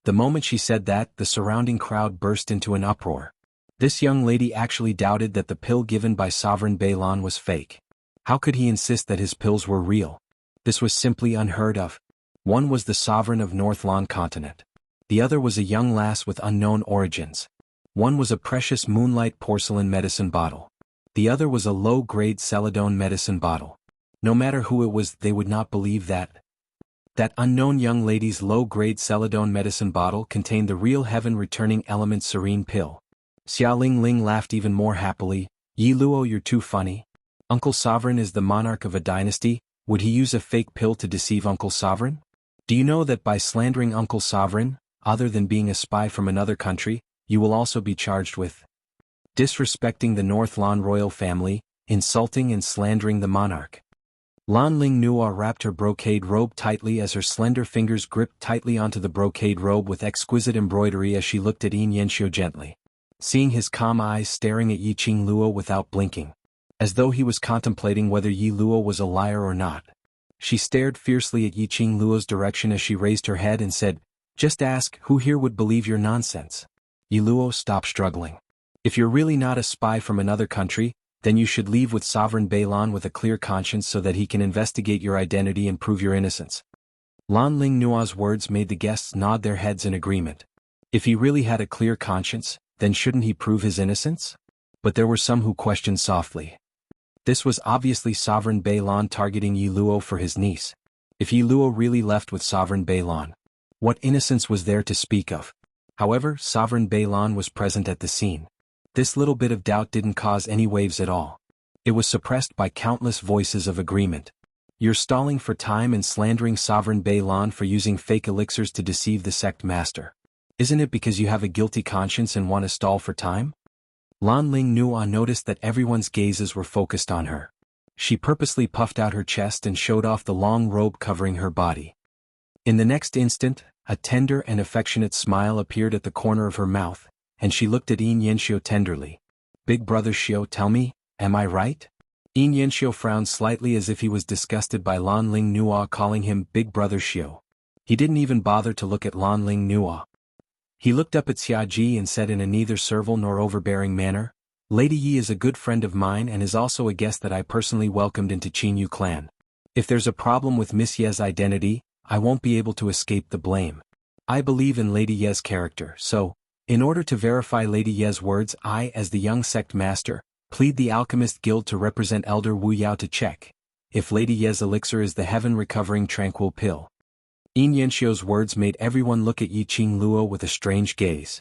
Speaker 1: The moment she said that, the surrounding crowd burst into an uproar. This young lady actually doubted that the pill given by Sovereign Balon was fake. How could he insist that his pills were real? This was simply unheard of. One was the sovereign of Northlan continent. The other was a young lass with unknown origins. One was a precious moonlight porcelain medicine bottle. The other was a low-grade celadone medicine bottle. No matter who it was, they would not believe that. That unknown young lady's low-grade celadone medicine bottle contained the real heaven-returning element serene pill. Xia Lingling laughed even more happily. "Yi Luo, you're too funny. Uncle Sovereign is the monarch of a dynasty. Would he use a fake pill to deceive Uncle Sovereign? Do you know that by slandering Uncle Sovereign, other than being a spy from another country, you will also be charged with disrespecting the Northlan royal family, insulting and slandering the monarch?" Lan Ling Nua wrapped her brocade robe tightly as her slender fingers gripped tightly onto the brocade robe with exquisite embroidery as she looked at Xianxia gently. Seeing his calm eyes staring at Yi Qing Luo without blinking, as though he was contemplating whether Yi Luo was a liar or not. She stared fiercely at Yi Qing Luo's direction as she raised her head and said, "Just ask, who here would believe your nonsense?" Yi Luo, stop struggling. If you're really not a spy from another country, then you should leave with Sovereign Balon with a clear conscience so that he can investigate your identity and prove your innocence. Lan Ling Nua's words made the guests nod their heads in agreement. If he really had a clear conscience, then shouldn't he prove his innocence? But there were some who questioned softly. This was obviously Sovereign Beilan targeting Yi Luo for his niece. If Yi Luo really left with Sovereign Beilan, what innocence was there to speak of? However, Sovereign Beilan was present at the scene. This little bit of doubt didn't cause any waves at all. It was suppressed by countless voices of agreement. You're stalling for time and slandering Sovereign Beilan for using fake elixirs to deceive the sect master. Isn't it because you have a guilty conscience and want to stall for time? Lan Ling Nua noticed that everyone's gazes were focused on her. She purposely puffed out her chest and showed off the long robe covering her body. In the next instant, a tender and affectionate smile appeared at the corner of her mouth, and she looked at Yin Yanxiu tenderly. Big brother Xiu, tell me, am I right? Yin Yanxiu frowned slightly as if he was disgusted by Lan Ling Nua calling him Big brother Xiu. He didn't even bother to look at Lan Ling Nua. He looked up at Xia Ji and said in a neither servile nor overbearing manner, Lady Yi is a good friend of mine and is also a guest that I personally welcomed into Qinyu clan. If there's a problem with Miss Ye's identity, I won't be able to escape the blame. I believe in Lady Ye's character, so, in order to verify Lady Ye's words, I, as the young sect master, plead the Alchemist Guild to represent Elder Wu Yao to check if Lady Ye's elixir is the heaven-recovering tranquil pill. Yin Yanxiu's words made everyone look at Yi Qing Luo with a strange gaze.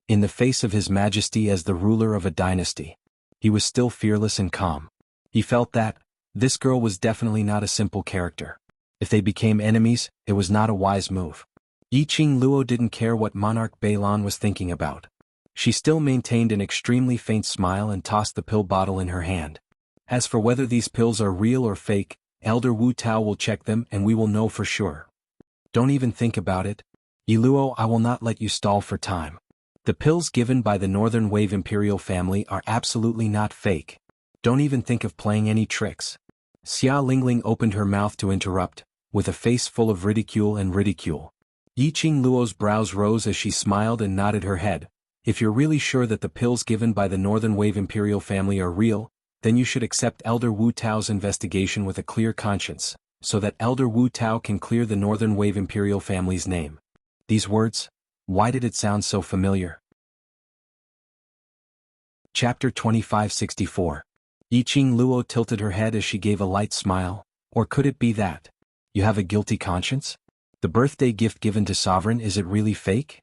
Speaker 1: In the face of his majesty as the ruler of a dynasty, he was still fearless and calm. He felt that this girl was definitely not a simple character. If they became enemies, it was not a wise move. Yi Qing Luo didn't care what Monarch Beilan was thinking about. She still maintained an extremely faint smile and tossed the pill bottle in her hand. As for whether these pills are real or fake, Elder Wu Tao will check them and we will know for sure. Don't even think about it. Yi Luo, I will not let you stall for time. The pills given by the Northern Wave Imperial family are absolutely not fake. Don't even think of playing any tricks. Xia Lingling opened her mouth to interrupt, with a face full of ridicule and ridicule. Yi Qing Luo's brows rose as she smiled and nodded her head. If you're really sure that the pills given by the Northern Wave Imperial family are real, then you should accept Elder Wu Tao's investigation with a clear conscience, so that Elder Wu Tao can clear the Northern Wave Imperial family's name. These words? Why did it sound so familiar? Chapter 2564. Yi Qing Luo tilted her head as she gave a light smile. Or could it be that you have a guilty conscience? The birthday gift given to Sovereign, is it really fake?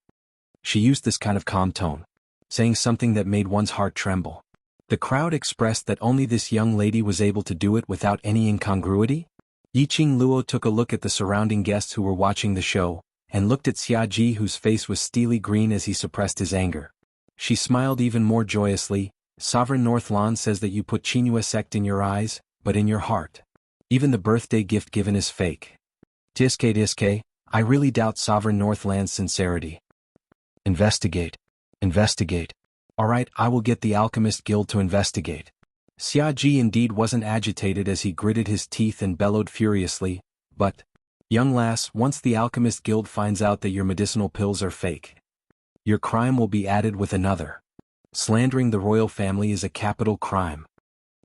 Speaker 1: She used this kind of calm tone, saying something that made one's heart tremble. The crowd expressed that only this young lady was able to do it without any incongruity. Yi Qing Luo took a look at the surrounding guests who were watching the show, and looked at Xia Ji, whose face was steely green as he suppressed his anger. She smiled even more joyously. Sovereign Northlan says that you put Qinyu sect in your eyes, but in your heart. Even the birthday gift given is fake. Diske, I really doubt Sovereign Northland's sincerity. Investigate. Investigate. Alright, I will get the Alchemist Guild to investigate. Xia Ji indeed wasn't agitated as he gritted his teeth and bellowed furiously, but, young lass, once the Alchemist Guild finds out that your medicinal pills are fake, your crime will be added with another. Slandering the royal family is a capital crime.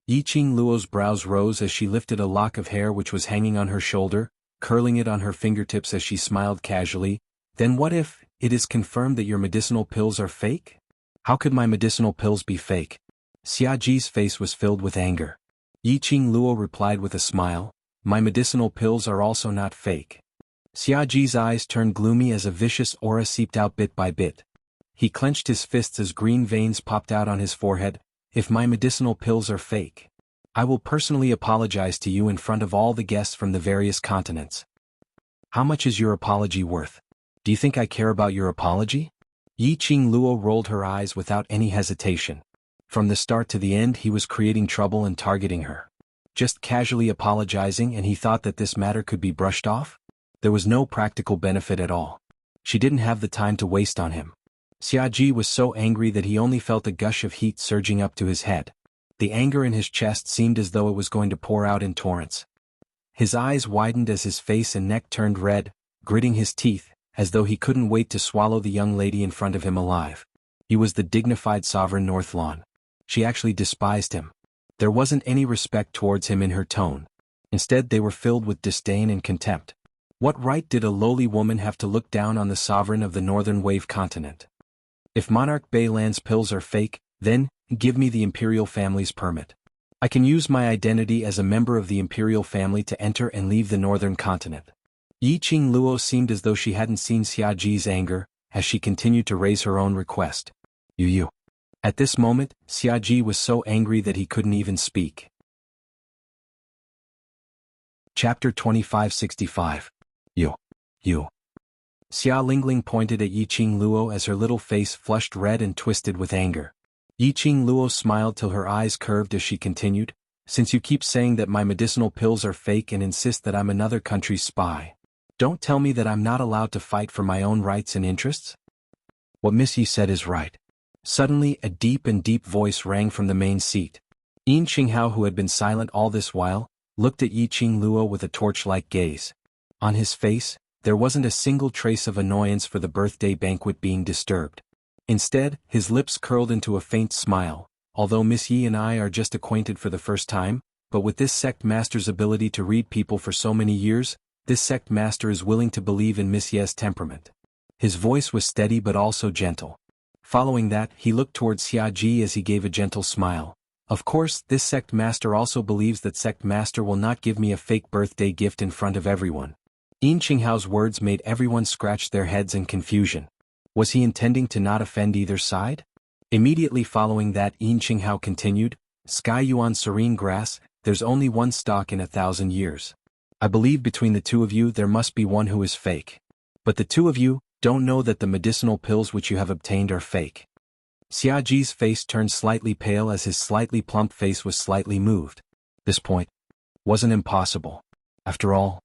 Speaker 1: Yi Qing Luo's brows rose as she lifted a lock of hair which was hanging on her shoulder, curling it on her fingertips as she smiled casually. Then what if it is confirmed that your medicinal pills are fake? How could my medicinal pills be fake? Xia Ji's face was filled with anger. Yi Qing Luo replied with a smile, my medicinal pills are also not fake. Xia Ji's eyes turned gloomy as a vicious aura seeped out bit by bit. He clenched his fists as green veins popped out on his forehead. If my medicinal pills are fake, I will personally apologize to you in front of all the guests from the various continents. How much is your apology worth? Do you think I care about your apology? Yi Qing Luo rolled her eyes without any hesitation. From the start to the end he was creating trouble and targeting her. Just casually apologizing, and he thought that this matter could be brushed off? There was no practical benefit at all. She didn't have the time to waste on him. Xia Ji was so angry that he only felt a gush of heat surging up to his head. The anger in his chest seemed as though it was going to pour out in torrents. His eyes widened as his face and neck turned red, gritting his teeth, as though he couldn't wait to swallow the young lady in front of him alive. He was the dignified Sovereign Northlan. She actually despised him. There wasn't any respect towards him in her tone. Instead, they were filled with disdain and contempt. What right did a lowly woman have to look down on the sovereign of the Northern Wave continent? If Monarch Beilan's pills are fake, Then, give me the imperial family's permit. I can use my identity as a member of the imperial family to enter and leave the northern continent. Yi Qingluo seemed as though she hadn't seen Xiaji's anger, as she continued to raise her own request. You. At this moment, Xiaji was so angry that he couldn't even speak. Chapter 2565. You. Xia Lingling pointed at Yi Qingluo as her little face flushed red and twisted with anger. Yi Qingluo smiled till her eyes curved as she continued, "Since you keep saying that my medicinal pills are fake and insist that I'm another country's spy, don't tell me that I'm not allowed to fight for my own rights and interests?" What Miss Yi said is right. Suddenly a deep voice rang from the main seat. Yin Qinghao, who had been silent all this while, looked at Yi Qingluo with a torch-like gaze. On his face, there wasn't a single trace of annoyance for the birthday banquet being disturbed. Instead, his lips curled into a faint smile. "Although Miss Yi and I are just acquainted for the first time, but with this sect master's ability to read people for so many years, this sect master is willing to believe in Miss Yi's temperament." His voice was steady but also gentle. Following that, he looked towards Xiaji as he gave a gentle smile. "Of course, this sect master also believes that sect master will not give me a fake birthday gift in front of everyone." Yin Qinghao's words made everyone scratch their heads in confusion. Was he intending to not offend either side? Immediately following that, Yin Qinghao continued, "Sky Yuan serene grass, there's only one stock in 1,000 years. I believe between the two of you there must be one who is fake. But the two of you don't know that the medicinal pills which you have obtained are fake." Xiaji's face turned slightly pale as his slightly plump face was slightly moved. This point wasn't impossible. After all,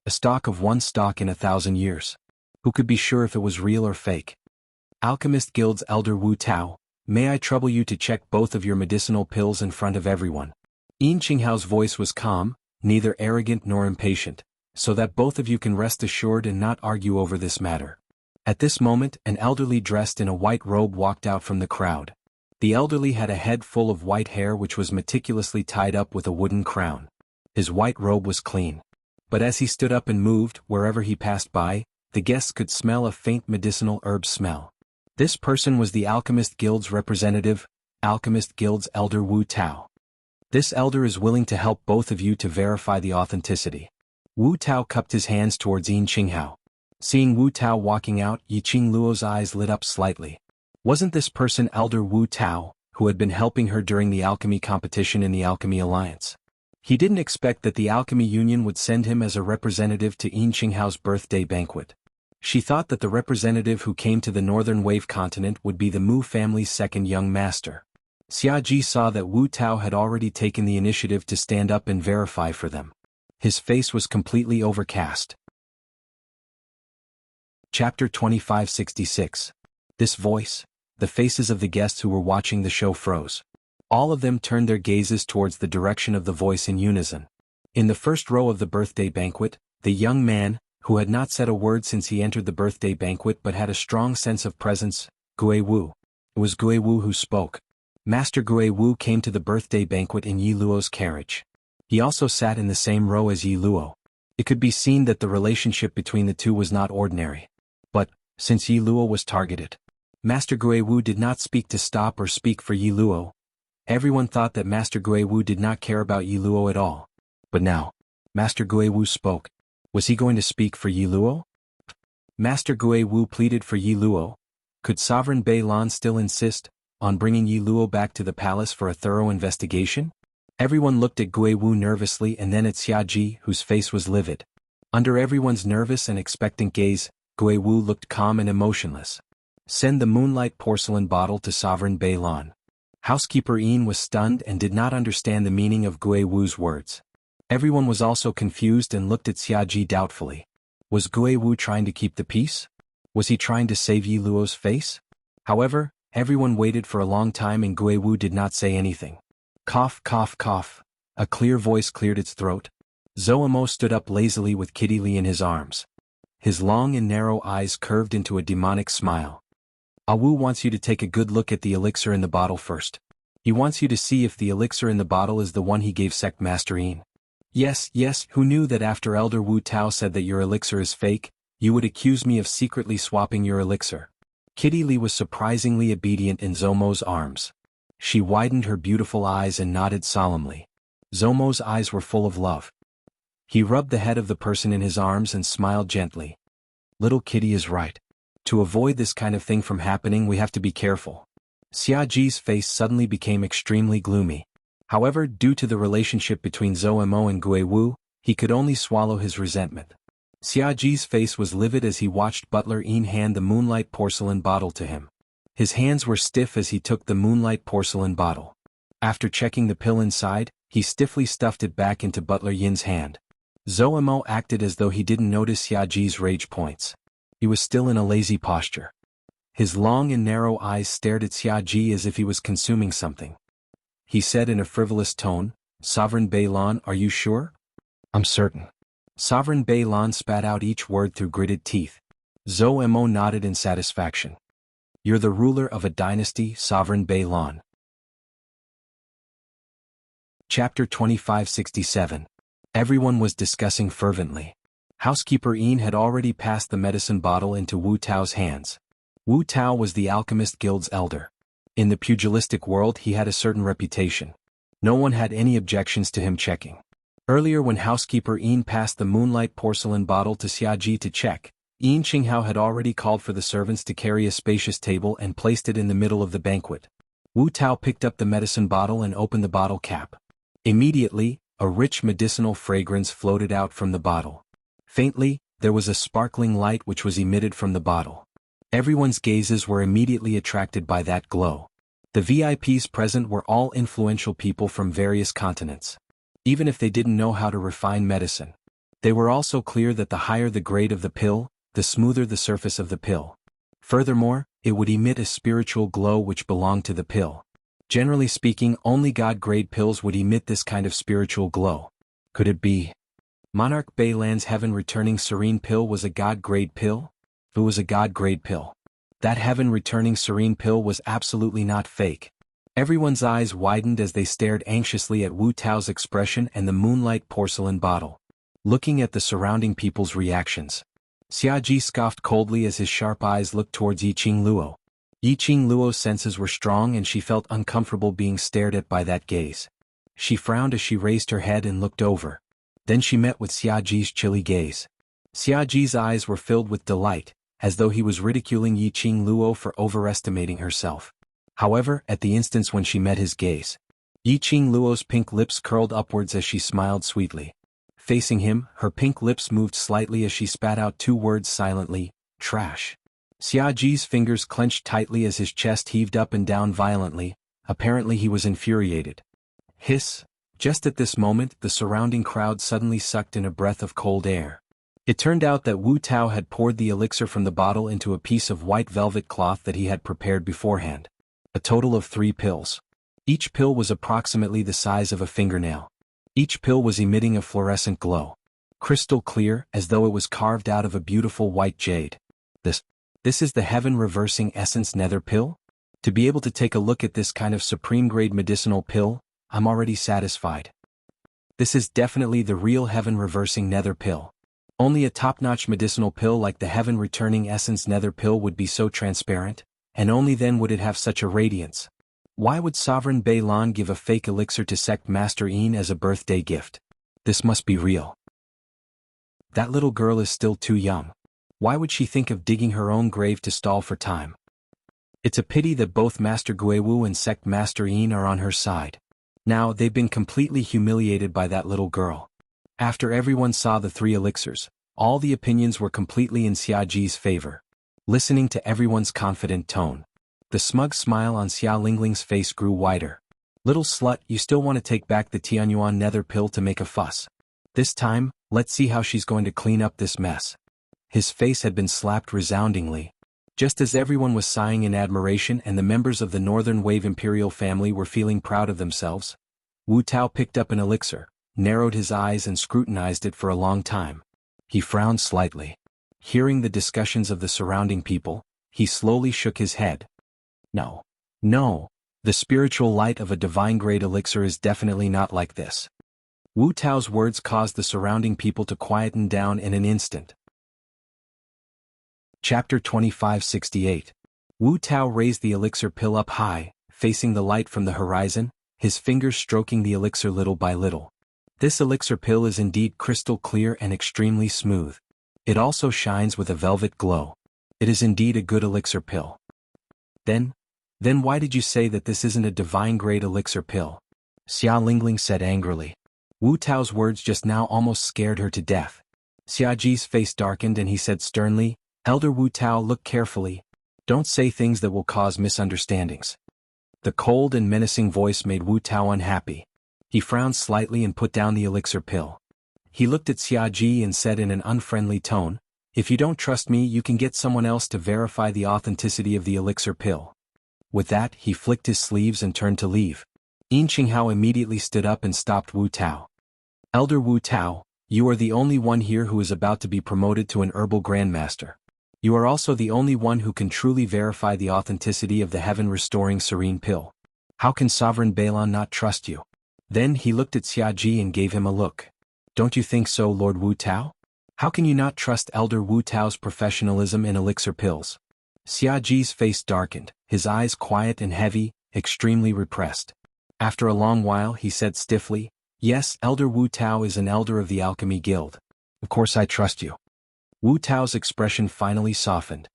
Speaker 1: a stock of one stock in 1,000 years. Who could be sure if it was real or fake? Alchemist Guild's elder Wu Tao, may I trouble you to check both of your medicinal pills in front of everyone? Yin Qinghao's voice was calm, neither arrogant nor impatient, so that both of you can rest assured and not argue over this matter. At this moment, an elderly dressed in a white robe walked out from the crowd. The elderly had a head full of white hair which was meticulously tied up with a wooden crown. His white robe was clean. But as he stood up and moved, wherever he passed by, the guests could smell a faint medicinal herb smell. This person was the Alchemist Guild's representative, Alchemist Guild's elder Wu Tao. This elder is willing to help both of you to verify the authenticity. Wu Tao cupped his hands towards Yin Qinghao. Seeing Wu Tao walking out, Yi Qingluo's eyes lit up slightly. Wasn't this person elder Wu Tao, who had been helping her during the alchemy competition in the Alchemy Alliance? He didn't expect that the Alchemy Union would send him as a representative to Yin Qinghao's birthday banquet. She thought that the representative who came to the Northern Wave continent would be the Mu family's second young master. Xiaji saw that Wu Tao had already taken the initiative to stand up and verify for them. His face was completely overcast. Chapter 2566. This voice, the faces of the guests who were watching the show froze. All of them turned their gazes towards the direction of the voice in unison. In the first row of the birthday banquet, the young man, who had not said a word since he entered the birthday banquet but had a strong sense of presence, Gui Wu. It was Gui Wu who spoke. Master Gui Wu came to the birthday banquet in Yi Luo's carriage. He also sat in the same row as Yi Luo. It could be seen that the relationship between the two was not ordinary. But, since Yi Luo was targeted, Master Gui Wu did not speak to stop or speak for Yi Luo. Everyone thought that Master Gui Wu did not care about Yi Luo at all. But now, Master Gui Wu spoke. Was he going to speak for Yi Luo? Master Gui Wu pleaded for Yi Luo. Could Sovereign Bei Lan still insist on bringing Yi Luo back to the palace for a thorough investigation? Everyone looked at Gui Wu nervously and then at Xiaji, whose face was livid. Under everyone's nervous and expectant gaze, Gui Wu looked calm and emotionless. Send the moonlight porcelain bottle to Sovereign Bei Lan. Housekeeper Yin was stunned and did not understand the meaning of Gui Wu's words. Everyone was also confused and looked at Xiaji doubtfully. Was Gui Wu trying to keep the peace? Was he trying to save Yi Luo's face? However, everyone waited for a long time and Gui Wu did not say anything. Cough, cough, cough. A clear voice cleared its throat. Zhou Amo stood up lazily with Kitty Li in his arms. His long and narrow eyes curved into a demonic smile. Ah Wu wants you to take a good look at the elixir in the bottle first. He wants you to see if the elixir in the bottle is the one he gave Sect Master Yin. Yes, who knew that after Elder Wu Tao said that your elixir is fake, you would accuse me of secretly swapping your elixir? Kitty Li was surprisingly obedient in Zomo's arms. She widened her beautiful eyes and nodded solemnly. Zomo's eyes were full of love. He rubbed the head of the person in his arms and smiled gently. Little kitty is right. To avoid this kind of thing from happening, we have to be careful. Xiaji's face suddenly became extremely gloomy. However, due to the relationship between Zomo and Guiwu, he could only swallow his resentment. Xiaji's face was livid as he watched Butler Yin hand the moonlight porcelain bottle to him. His hands were stiff as he took the moonlight porcelain bottle. After checking the pill inside, he stiffly stuffed it back into Butler Yin's hand. Zomo acted as though he didn't notice Xiaji's rage points. He was still in a lazy posture. His long and narrow eyes stared at Xiaji as if he was consuming something. He said in a frivolous tone, "Sovereign Beilan, are you sure?" "I'm certain." Sovereign Beilan spat out each word through gritted teeth. Zomo nodded in satisfaction. "You're the ruler of a dynasty, Sovereign Beilan." Chapter 2567. Everyone was discussing fervently. Housekeeper Yin had already passed the medicine bottle into Wu Tao's hands. Wu Tao was the Alchemist Guild's elder. In the pugilistic world he had a certain reputation. No one had any objections to him checking. Earlier when housekeeper Yin passed the moonlight porcelain bottle to Xiaji to check, Yin Qinghao had already called for the servants to carry a spacious table and placed it in the middle of the banquet. Wu Tao picked up the medicine bottle and opened the bottle cap. Immediately, a rich medicinal fragrance floated out from the bottle. Faintly, there was a sparkling light which was emitted from the bottle. Everyone's gazes were immediately attracted by that glow. The VIPs present were all influential people from various continents. Even if they didn't know how to refine medicine, they were also clear that the higher the grade of the pill, the smoother the surface of the pill. Furthermore, it would emit a spiritual glow which belonged to the pill. Generally speaking, only God-grade pills would emit this kind of spiritual glow. Could it be? Monarch Beilan's heaven-returning serene pill was a God-grade pill? It was a God-grade pill. That heaven-returning serene pill was absolutely not fake. Everyone's eyes widened as they stared anxiously at Wu Tao's expression and the moonlight porcelain bottle. Looking at the surrounding people's reactions, Xiaji scoffed coldly as his sharp eyes looked towards Yiqing Luo. Yiqing Luo's senses were strong and she felt uncomfortable being stared at by that gaze. She frowned as she raised her head and looked over. Then she met with Xiaji's chilly gaze. Xiaji's eyes were filled with delight, as though he was ridiculing Yiqing Luo for overestimating herself. However, at the instance when she met his gaze, Yiqing Luo's pink lips curled upwards as she smiled sweetly. Facing him, her pink lips moved slightly as she spat out two words silently, "Trash." Xiaji's fingers clenched tightly as his chest heaved up and down violently. Apparently he was infuriated. Hiss! Just at this moment, the surrounding crowd suddenly sucked in a breath of cold air. It turned out that Wu Tao had poured the elixir from the bottle into a piece of white velvet cloth that he had prepared beforehand. A total of 3 pills. Each pill was approximately the size of a fingernail. Each pill was emitting a fluorescent glow. Crystal clear, as though it was carved out of a beautiful white jade. This is the heaven-reversing essence nether pill? To be able to take a look at this kind of supreme-grade medicinal pill, I'm already satisfied. This is definitely the real heaven-reversing nether pill. Only a top-notch medicinal pill like the heaven-returning essence nether pill would be so transparent, and only then would it have such a radiance. Why would Sovereign Beilan give a fake elixir to Sect Master Yin as a birthday gift? This must be real. That little girl is still too young. Why would she think of digging her own grave to stall for time? It's a pity that both Master Guiwu and Sect Master Yin are on her side. Now they've been completely humiliated by that little girl. After everyone saw the 3 elixirs, all the opinions were completely in Xiaji's favor. Listening to everyone's confident tone, the smug smile on Xia Lingling's face grew wider. Little slut, you still want to take back the Tianyuan nether pill to make a fuss. This time, let's see how she's going to clean up this mess. His face had been slapped resoundingly. Just as everyone was sighing in admiration and the members of the Northern Wave Imperial family were feeling proud of themselves, Wu Tao picked up an elixir, narrowed his eyes and scrutinized it for a long time. He frowned slightly. Hearing the discussions of the surrounding people, he slowly shook his head. No. The spiritual light of a divine-grade elixir is definitely not like this. Wu Tao's words caused the surrounding people to quieten down in an instant. Chapter 2568. Wu Tao raised the elixir pill up high, facing the light from the horizon, his fingers stroking the elixir little by little. This elixir pill is indeed crystal clear and extremely smooth. It also shines with a velvet glow. It is indeed a good elixir pill. Then why did you say that this isn't a divine-grade elixir pill? Xia Lingling said angrily. Wu Tao's words just now almost scared her to death. Xia Ji's face darkened and he said sternly, Elder Wu Tao, look carefully. Don't say things that will cause misunderstandings. The cold and menacing voice made Wu Tao unhappy. He frowned slightly and put down the elixir pill. He looked at Xia Ji and said in an unfriendly tone, if you don't trust me, you can get someone else to verify the authenticity of the elixir pill. With that, he flicked his sleeves and turned to leave. Xinhao immediately stood up and stopped Wu Tao. Elder Wu Tao, you are the only one here who is about to be promoted to an herbal grandmaster. You are also the only one who can truly verify the authenticity of the heaven-restoring serene pill. How can Sovereign Balon not trust you? Then he looked at Xia Ji and gave him a look. Don't you think so, Lord Wu Tao? How can you not trust Elder Wu Tao's professionalism in elixir pills? Xia Ji's face darkened, his eyes quiet and heavy, extremely repressed. After a long while he said stiffly, yes, Elder Wu Tao is an elder of the Alchemy Guild. Of course I trust you. Wu Tao's expression finally softened.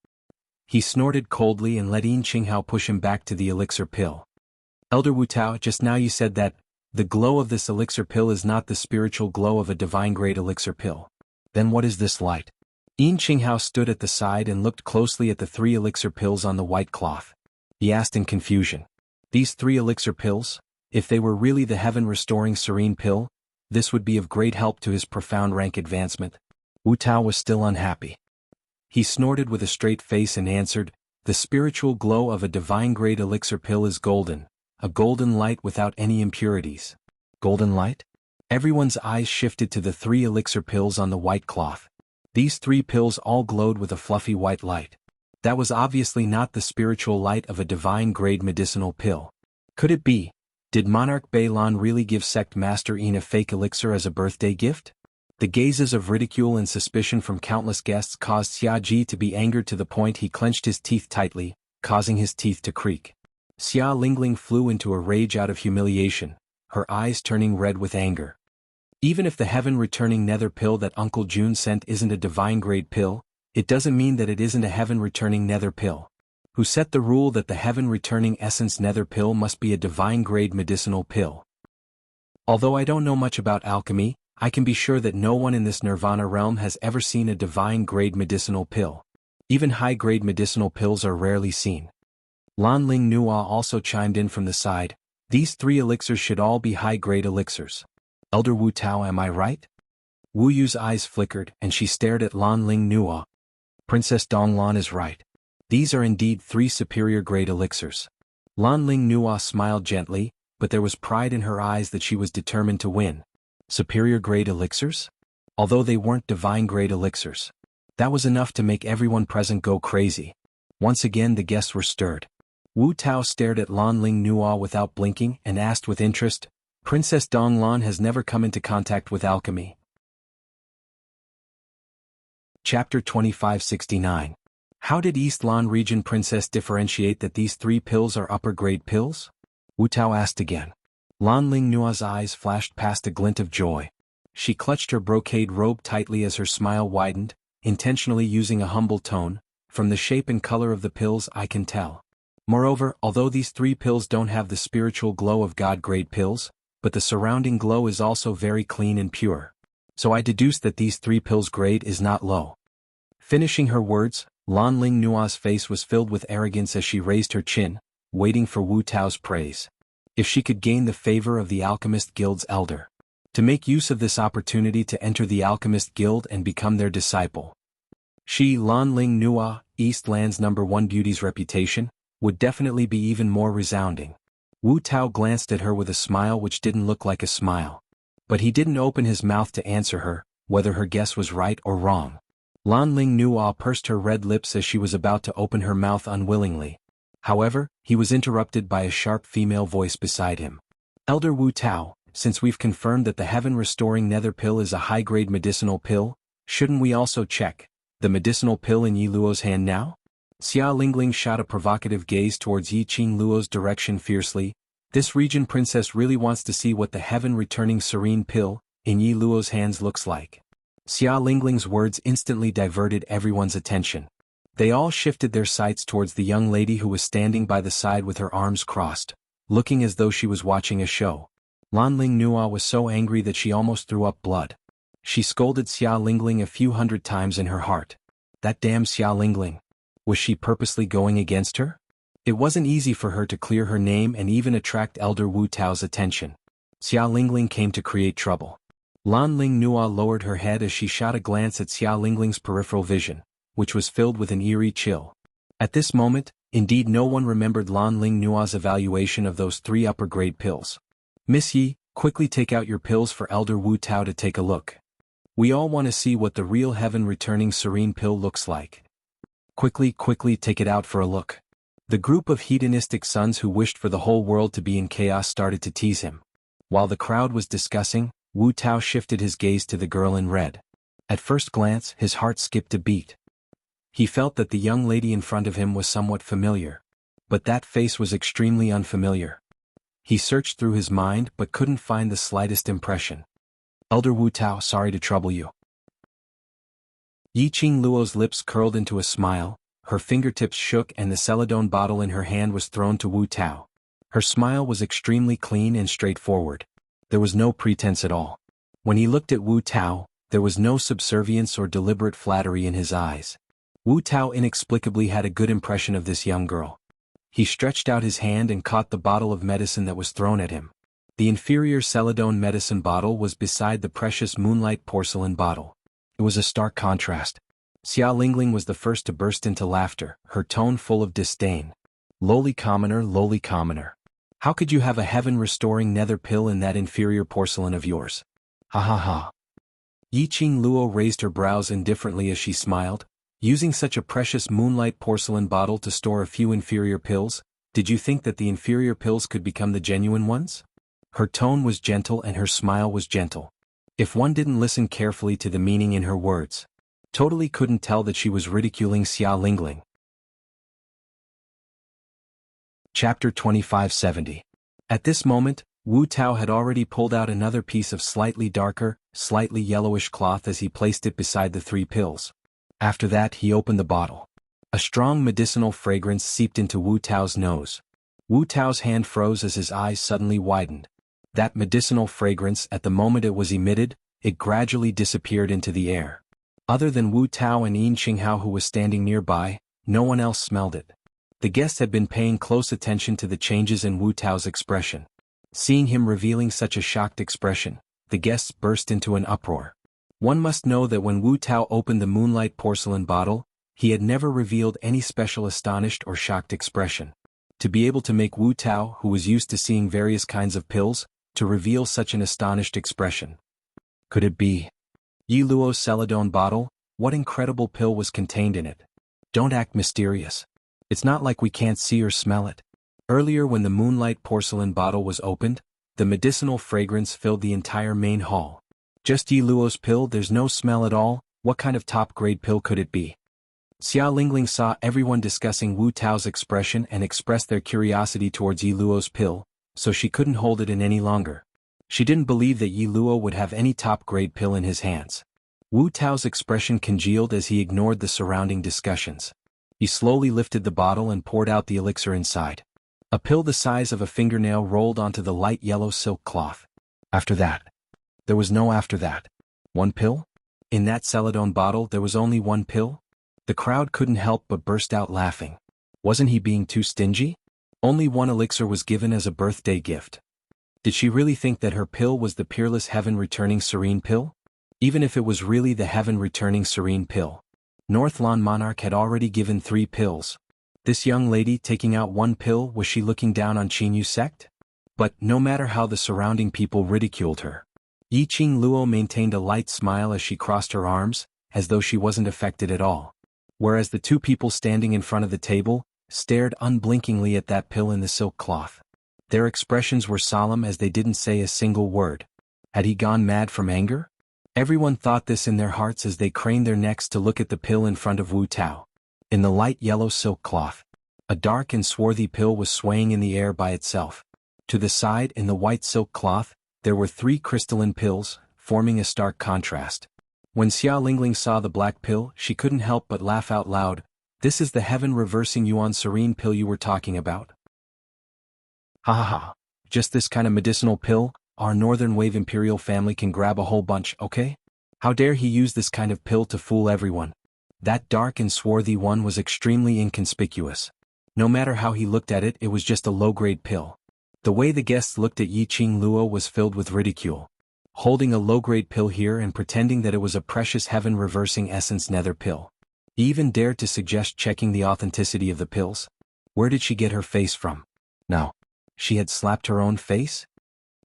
Speaker 1: He snorted coldly and let Xinhao push him back to the elixir pill. Elder Wu Tao, just now you said that the glow of this elixir pill is not the spiritual glow of a divine-grade elixir pill. Then what is this light? Xinhao stood at the side and looked closely at the 3 elixir pills on the white cloth. He asked in confusion. These 3 elixir pills? If they were really the heaven-restoring serene pill, this would be of great help to his profound rank advancement. Wu Tao was still unhappy. He snorted with a straight face and answered, the spiritual glow of a divine-grade elixir pill is golden, a golden light without any impurities. Golden light? Everyone's eyes shifted to the 3 elixir pills on the white cloth. These 3 pills all glowed with a fluffy white light. That was obviously not the spiritual light of a divine-grade medicinal pill. Could it be? Did Monarch Balon really give Sect Master Yin a fake elixir as a birthday gift? The gazes of ridicule and suspicion from countless guests caused Xia Ji to be angered to the point he clenched his teeth tightly, causing his teeth to creak. Xia Lingling flew into a rage out of humiliation, her eyes turning red with anger. Even if the heaven-returning nether pill that Uncle June sent isn't a divine-grade pill, it doesn't mean that it isn't a heaven-returning nether pill. Who set the rule that the heaven-returning essence nether pill must be a divine-grade medicinal pill? Although I don't know much about alchemy, I can be sure that no one in this nirvana realm has ever seen a divine-grade medicinal pill. Even high-grade medicinal pills are rarely seen. Lan Ling Nua also chimed in from the side, these 3 elixirs should all be high-grade elixirs. Elder Wu Tao, am I right? Wu Yu's eyes flickered and she stared at Lan Ling Nua. Princess Donglan is right. These are indeed 3 superior-grade elixirs. Lan Ling Nua smiled gently, but there was pride in her eyes that she was determined to win. Superior-grade elixirs? Although they weren't divine-grade elixirs. That was enough to make everyone present go crazy. Once again the guests were stirred. Wu Tao stared at Lan Ling Nua without blinking and asked with interest, Princess Donglan has never come into contact with alchemy. Chapter 2569. How did East Lan region princess differentiate that these 3 pills are upper-grade pills? Wu Tao asked again. Lan Ling Nua's eyes flashed past a glint of joy. She clutched her brocade robe tightly as her smile widened, intentionally using a humble tone, from the shape and color of the pills I can tell. Moreover, although these 3 pills don't have the spiritual glow of God-grade pills, but the surrounding glow is also very clean and pure. So I deduce that these 3 pills' grade is not low. Finishing her words, Lan Ling Nua's face was filled with arrogance as she raised her chin, waiting for Wu Tao's praise. If she could gain the favor of the Alchemist Guild's elder. To make use of this opportunity to enter the Alchemist Guild and become their disciple. She, Lan Ling Nua, East Land's #1 beauty's reputation, would definitely be even more resounding. Wu Tao glanced at her with a smile which didn't look like a smile. But he didn't open his mouth to answer her, whether her guess was right or wrong. Lan Ling Nua pursed her red lips as she was about to open her mouth unwillingly. However, he was interrupted by a sharp female voice beside him. Elder Wu Tao, since we've confirmed that the heaven-restoring nether pill is a high-grade medicinal pill, shouldn't we also check the medicinal pill in Yi Luo's hand now? Xia Lingling shot a provocative gaze towards Yi Qing Luo's direction fiercely. This region princess really wants to see what the heaven-returning serene pill in Yi Luo's hands looks like. Xia Lingling's words instantly diverted everyone's attention. They all shifted their sights towards the young lady who was standing by the side with her arms crossed, looking as though she was watching a show. Lanling Nua was so angry that she almost threw up blood. She scolded Xia Lingling a few hundred times in her heart. That damn Xia Lingling. Was she purposely going against her? It wasn't easy for her to clear her name and even attract Elder Wu Tao's attention. Xia Lingling came to create trouble. Lanling Nua lowered her head as she shot a glance at Xia Lingling's peripheral vision, which was filled with an eerie chill. At this moment, indeed no one remembered Lanling Nua's evaluation of those 3 upper-grade pills. Miss Yi, quickly take out your pills for Elder Wu Tao to take a look. We all want to see what the real heaven-returning serene pill looks like. Quickly take it out for a look. The group of hedonistic sons who wished for the whole world to be in chaos started to tease him. While the crowd was discussing, Wu Tao shifted his gaze to the girl in red. At first glance, his heart skipped a beat. He felt that the young lady in front of him was somewhat familiar. But that face was extremely unfamiliar. He searched through his mind but couldn't find the slightest impression. Elder Wu Tao, sorry to trouble you. Yi Qing Luo's lips curled into a smile, her fingertips shook and the celadone bottle in her hand was thrown to Wu Tao. Her smile was extremely clean and straightforward. There was no pretense at all. When he looked at Wu Tao, there was no subservience or deliberate flattery in his eyes. Wu Tao inexplicably had a good impression of this young girl. He stretched out his hand and caught the bottle of medicine that was thrown at him. The inferior celadone medicine bottle was beside the precious moonlight porcelain bottle. It was a stark contrast. Xia Lingling was the first to burst into laughter, her tone full of disdain. Lowly commoner. How could you have a heaven-restoring nether pill in that inferior porcelain of yours? Ha ha ha. Yi Qing Luo raised her brows indifferently as she smiled. Using such a precious moonlight porcelain bottle to store a few inferior pills, did you think that the inferior pills could become the genuine ones? Her tone was gentle and her smile was gentle. If one didn't listen carefully to the meaning in her words, totally couldn't tell that she was ridiculing Xia Lingling. Chapter 2570. At this moment, Wu Tao had already pulled out another piece of slightly darker, slightly yellowish cloth as he placed it beside the 3 pills. After that he opened the bottle. A strong medicinal fragrance seeped into Wu Tao's nose. Wu Tao's hand froze as his eyes suddenly widened. That medicinal fragrance, at the moment it was emitted, it gradually disappeared into the air. Other than Wu Tao and Yin Xinghao who was standing nearby, no one else smelled it. The guests had been paying close attention to the changes in Wu Tao's expression. Seeing him revealing such a shocked expression, the guests burst into an uproar. One must know that when Wu Tao opened the moonlight porcelain bottle, he had never revealed any special astonished or shocked expression. To be able to make Wu Tao, who was used to seeing various kinds of pills, to reveal such an astonished expression. Could it be Yi Luo's celadone bottle? What incredible pill was contained in it? Don't act mysterious. It's not like we can't see or smell it. Earlier when the moonlight porcelain bottle was opened, the medicinal fragrance filled the entire main hall. Just Yi Luo's pill, there's no smell at all. What kind of top-grade pill could it be? Xia Lingling saw everyone discussing Wu Tao's expression and expressed their curiosity towards Yi Luo's pill, so she couldn't hold it in any longer. She didn't believe that Yi Luo would have any top-grade pill in his hands. Wu Tao's expression congealed as he ignored the surrounding discussions. He slowly lifted the bottle and poured out the elixir inside. A pill the size of a fingernail rolled onto the light yellow silk cloth. After that. There was no after that. One pill? In that celadone bottle there was only one pill? The crowd couldn't help but burst out laughing. Wasn't he being too stingy? Only one elixir was given as a birthday gift. Did she really think that her pill was the peerless heaven-returning serene pill? Even if it was really the heaven-returning serene pill. Northlan Monarch had already given 3 pills. This young lady taking out 1 pill, was she looking down on Qinyu sect? But, no matter how the surrounding people ridiculed her, Yi Qing Luo maintained a light smile as she crossed her arms, as though she wasn't affected at all. Whereas the 2 people standing in front of the table stared unblinkingly at that pill in the silk cloth. Their expressions were solemn as they didn't say a single word. Had he gone mad from anger? Everyone thought this in their hearts as they craned their necks to look at the pill in front of Wu Tao. In the light yellow silk cloth, a dark and swarthy pill was swaying in the air by itself. To the side, in the white silk cloth, there were 3 crystalline pills, forming a stark contrast. When Xia Lingling saw the black pill, she couldn't help but laugh out loud. This is the heaven-reversing Yuan serene pill you were talking about? Ha ha ha. Just this kind of medicinal pill? Our Northern Wave Imperial family can grab a whole bunch, okay? How dare he use this kind of pill to fool everyone? That dark and swarthy one was extremely inconspicuous. No matter how he looked at it, it was just a low-grade pill. The way the guests looked at Yiqing Luo was filled with ridicule. Holding a low-grade pill here and pretending that it was a precious heaven-reversing essence nether pill. He even dared to suggest checking the authenticity of the pills. Where did she get her face from? No. She had slapped her own face?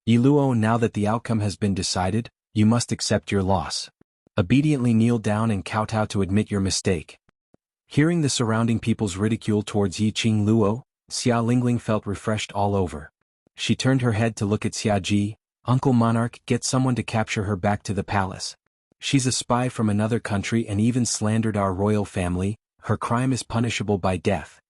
Speaker 1: Yi Luo, now that the outcome has been decided, you must accept your loss. Obediently kneel down and kowtow to admit your mistake. Hearing the surrounding people's ridicule towards Yiqing Luo, Xia Lingling felt refreshed all over. She turned her head to look at Xia Ji. Uncle Monarch, get someone to capture her back to the palace. She's a spy from another country and even slandered our royal family. Her crime is punishable by death.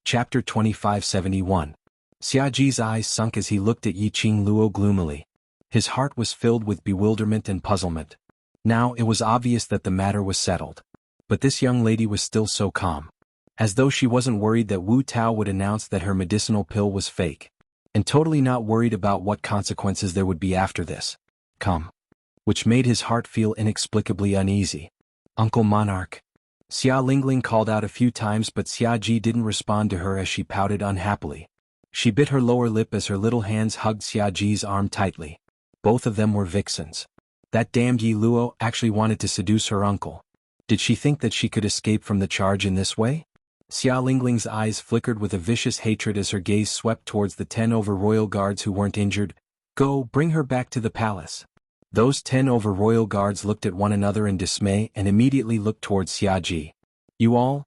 Speaker 1: Chapter 2571. Xia Ji's eyes sunk as he looked at Yiqing Luo gloomily. His heart was filled with bewilderment and puzzlement. Now it was obvious that the matter was settled. But this young lady was still so calm. As though she wasn't worried that Wu Tao would announce that her medicinal pill was fake. And totally not worried about what consequences there would be after this. Which made his heart feel inexplicably uneasy. Uncle Monarch. Xia Lingling called out a few times, but Xia Ji didn't respond to her as she pouted unhappily. She bit her lower lip as her little hands hugged Xia Ji's arm tightly. Both of them were vixens. That damned Yi Luo actually wanted to seduce her uncle. Did she think that she could escape from the charge in this way? Xia Lingling's eyes flickered with a vicious hatred as her gaze swept towards the 10 over royal guards who weren't injured. Go, bring her back to the palace. Those 10 over royal guards looked at one another in dismay and immediately looked towards Xia Ji. You all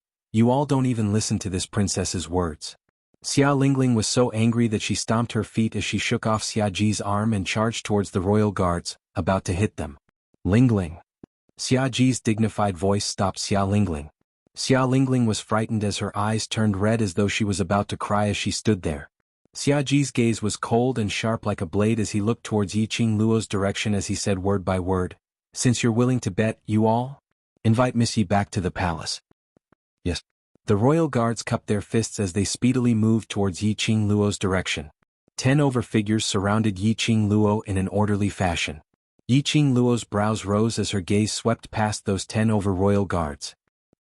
Speaker 1: don't even listen to this princess's words. Xia Lingling was so angry that she stomped her feet as she shook off Xia Ji's arm and charged towards the royal guards, about to hit them. Lingling. Xia Ji's dignified voice stopped Xia Lingling. Xia Lingling was frightened as her eyes turned red as though she was about to cry as she stood there. Xia Ji's gaze was cold and sharp like a blade as he looked towards Yiqing Luo's direction as he said word by word, "Since you're willing to bet, you all? Invite Miss Yi back to the palace." Yes. The royal guards cupped their fists as they speedily moved towards Yiqing Luo's direction. 10 over figures surrounded Yiqing Luo in an orderly fashion. Yiqing Luo's brows rose as her gaze swept past those 10 over royal guards.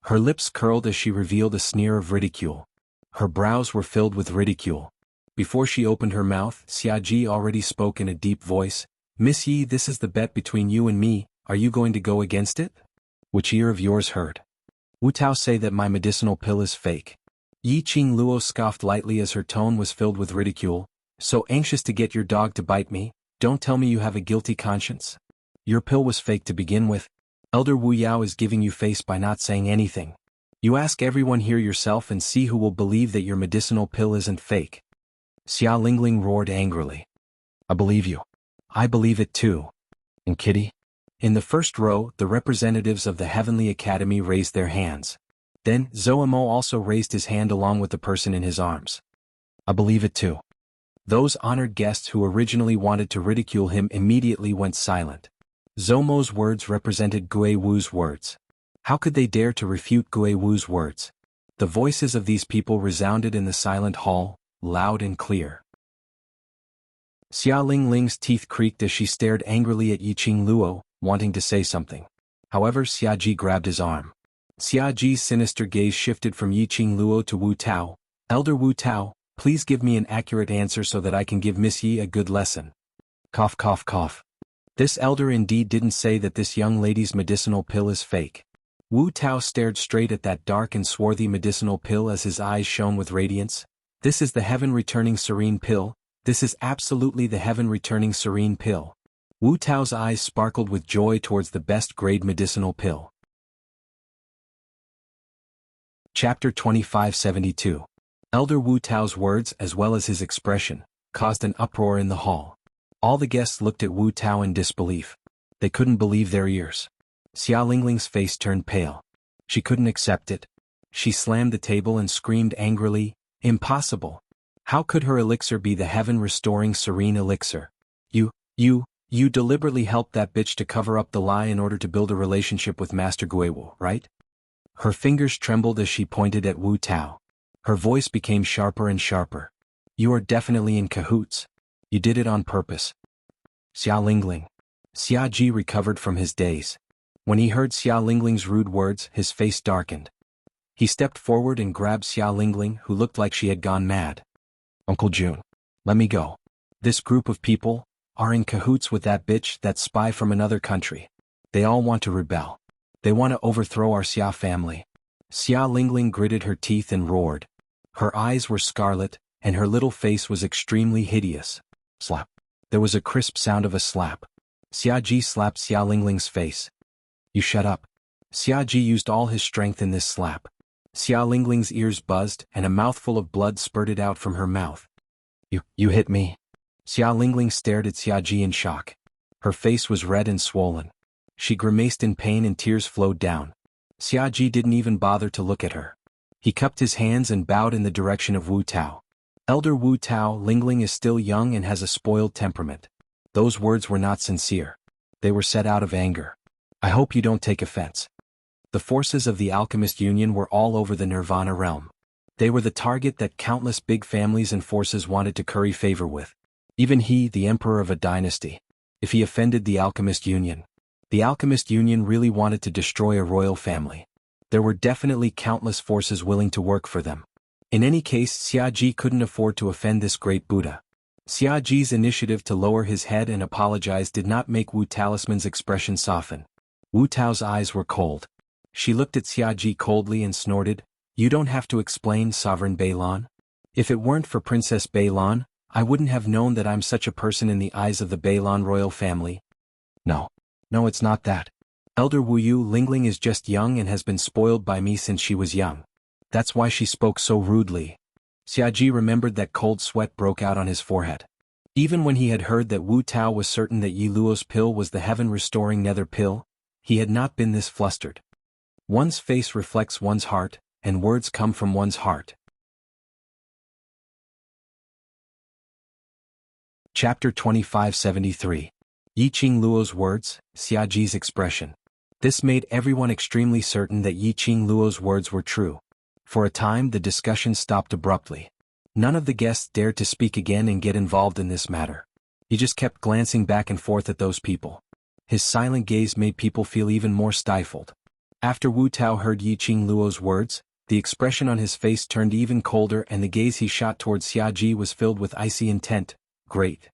Speaker 1: Her lips curled as she revealed a sneer of ridicule. Her brows were filled with ridicule. Before she opened her mouth, Xia Ji already spoke in a deep voice. "Miss Yi, this is the bet between you and me, are you going to go against it?" "Which ear of yours heard? Wu Tao say that my medicinal pill is fake." Yiqing Luo scoffed lightly as her tone was filled with ridicule. "So anxious to get your dog to bite me, don't tell me you have a guilty conscience. Your pill was fake to begin with. Elder Wu Yao is giving you face by not saying anything. You ask everyone here yourself and see who will believe that your medicinal pill isn't fake." Xia Lingling roared angrily. "I believe you. I believe it too. And Kitty?" In the first row, the representatives of the Heavenly Academy raised their hands. Then, Zoemo also raised his hand along with the person in his arms. "I believe it too." Those honored guests who originally wanted to ridicule him immediately went silent. Zomo's words represented Gui Wu's words. How could they dare to refute Gui Wu's words? The voices of these people resounded in the silent hall, loud and clear. Xia Lingling's teeth creaked as she stared angrily at Yiqing Luo, wanting to say something. However, Xia Ji grabbed his arm. Xia Ji's sinister gaze shifted from Yiqing Luo to Wu Tao. "Elder Wu Tao, please give me an accurate answer so that I can give Miss Yi a good lesson." Cough cough cough. This elder indeed didn't say that this young lady's medicinal pill is fake. Wu Tao stared straight at that dark and swarthy medicinal pill as his eyes shone with radiance. "This is the heaven-returning serene pill. This is absolutely the heaven-returning serene pill." Wu Tao's eyes sparkled with joy towards the best-grade medicinal pill. Chapter 2572. Elder Wu Tao's words as well as his expression caused an uproar in the hall. All the guests looked at Wu Tao in disbelief. They couldn't believe their ears. Xia Lingling's face turned pale. She couldn't accept it. She slammed the table and screamed angrily, "Impossible! How could her elixir be the heaven-restoring serene elixir? You deliberately helped that bitch to cover up the lie in order to build a relationship with Master Guiwu, right?" Her fingers trembled as she pointed at Wu Tao. Her voice became sharper and sharper. "You are definitely in cahoots. You did it on purpose." Xia Lingling. Xia Ji recovered from his daze. When he heard Xia Lingling's rude words, his face darkened. He stepped forward and grabbed Xia Lingling, who looked like she had gone mad. "Uncle Jun, let me go. This group of people are in cahoots with that bitch, that spy from another country. They all want to rebel. They want to overthrow our Xia family." Xia Lingling gritted her teeth and roared. Her eyes were scarlet, and her little face was extremely hideous. Slap. There was a crisp sound of a slap. Xia Ji slapped Xia Lingling's face. "You shut up." Xia Ji used all his strength in this slap. Xia Lingling's ears buzzed, and a mouthful of blood spurted out from her mouth. You hit me." Xia Lingling stared at Xia Ji in shock. Her face was red and swollen. She grimaced in pain and tears flowed down. Xia Ji didn't even bother to look at her. He cupped his hands and bowed in the direction of Wu Tao. "Elder Wu Tao, Lingling is still young and has a spoiled temperament. Those words were not sincere. They were said out of anger. I hope you don't take offense." The forces of the Alchemist Union were all over the Nirvana realm. They were the target that countless big families and forces wanted to curry favor with. Even he, the emperor of a dynasty. If he offended the Alchemist Union. The Alchemist Union really wanted to destroy a royal family. There were definitely countless forces willing to work for them. In any case, Xia Ji couldn't afford to offend this great Buddha. Xia Ji's initiative to lower his head and apologize did not make Wu Talisman's expression soften. Wu Tao's eyes were cold. She looked at Xia Ji coldly and snorted, "You don't have to explain, Sovereign Beilan. If it weren't for Princess Beilan, I wouldn't have known that I'm such a person in the eyes of the Beilan royal family." No, it's not that. Elder Wu Lingling is just young and has been spoiled by me since she was young. That's why she spoke so rudely. Xia Ji remembered that cold sweat broke out on his forehead. Even when he had heard that Wu Tao was certain that Yi Luo's pill was the heaven-restoring nether pill, he had not been this flustered. One's face reflects one's heart, and words come from one's heart. Chapter 2573. Yi Qing Luo's words, Xia Ji's expression. This made everyone extremely certain that Yi Qing Luo's words were true. For a time the discussion stopped abruptly. None of the guests dared to speak again and get involved in this matter. He just kept glancing back and forth at those people. His silent gaze made people feel even more stifled. After Wu Tao heard Yi Qing Luo's words, the expression on his face turned even colder and the gaze he shot towards Xia Ji was filled with icy intent. "Great.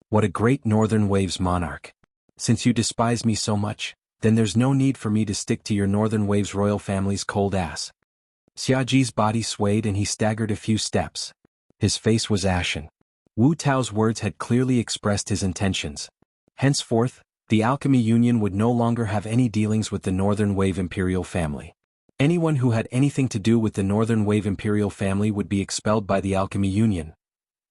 Speaker 1: What a great Northern Waves monarch. Since you despise me so much, then there's no need for me to stick to your Northern Waves royal family's cold ass." Xia Ji's body swayed and he staggered a few steps. His face was ashen. Wu Tao's words had clearly expressed his intentions. Henceforth, the Alchemy Union would no longer have any dealings with the Northern Wave Imperial family. Anyone who had anything to do with the Northern Wave Imperial family would be expelled by the Alchemy Union.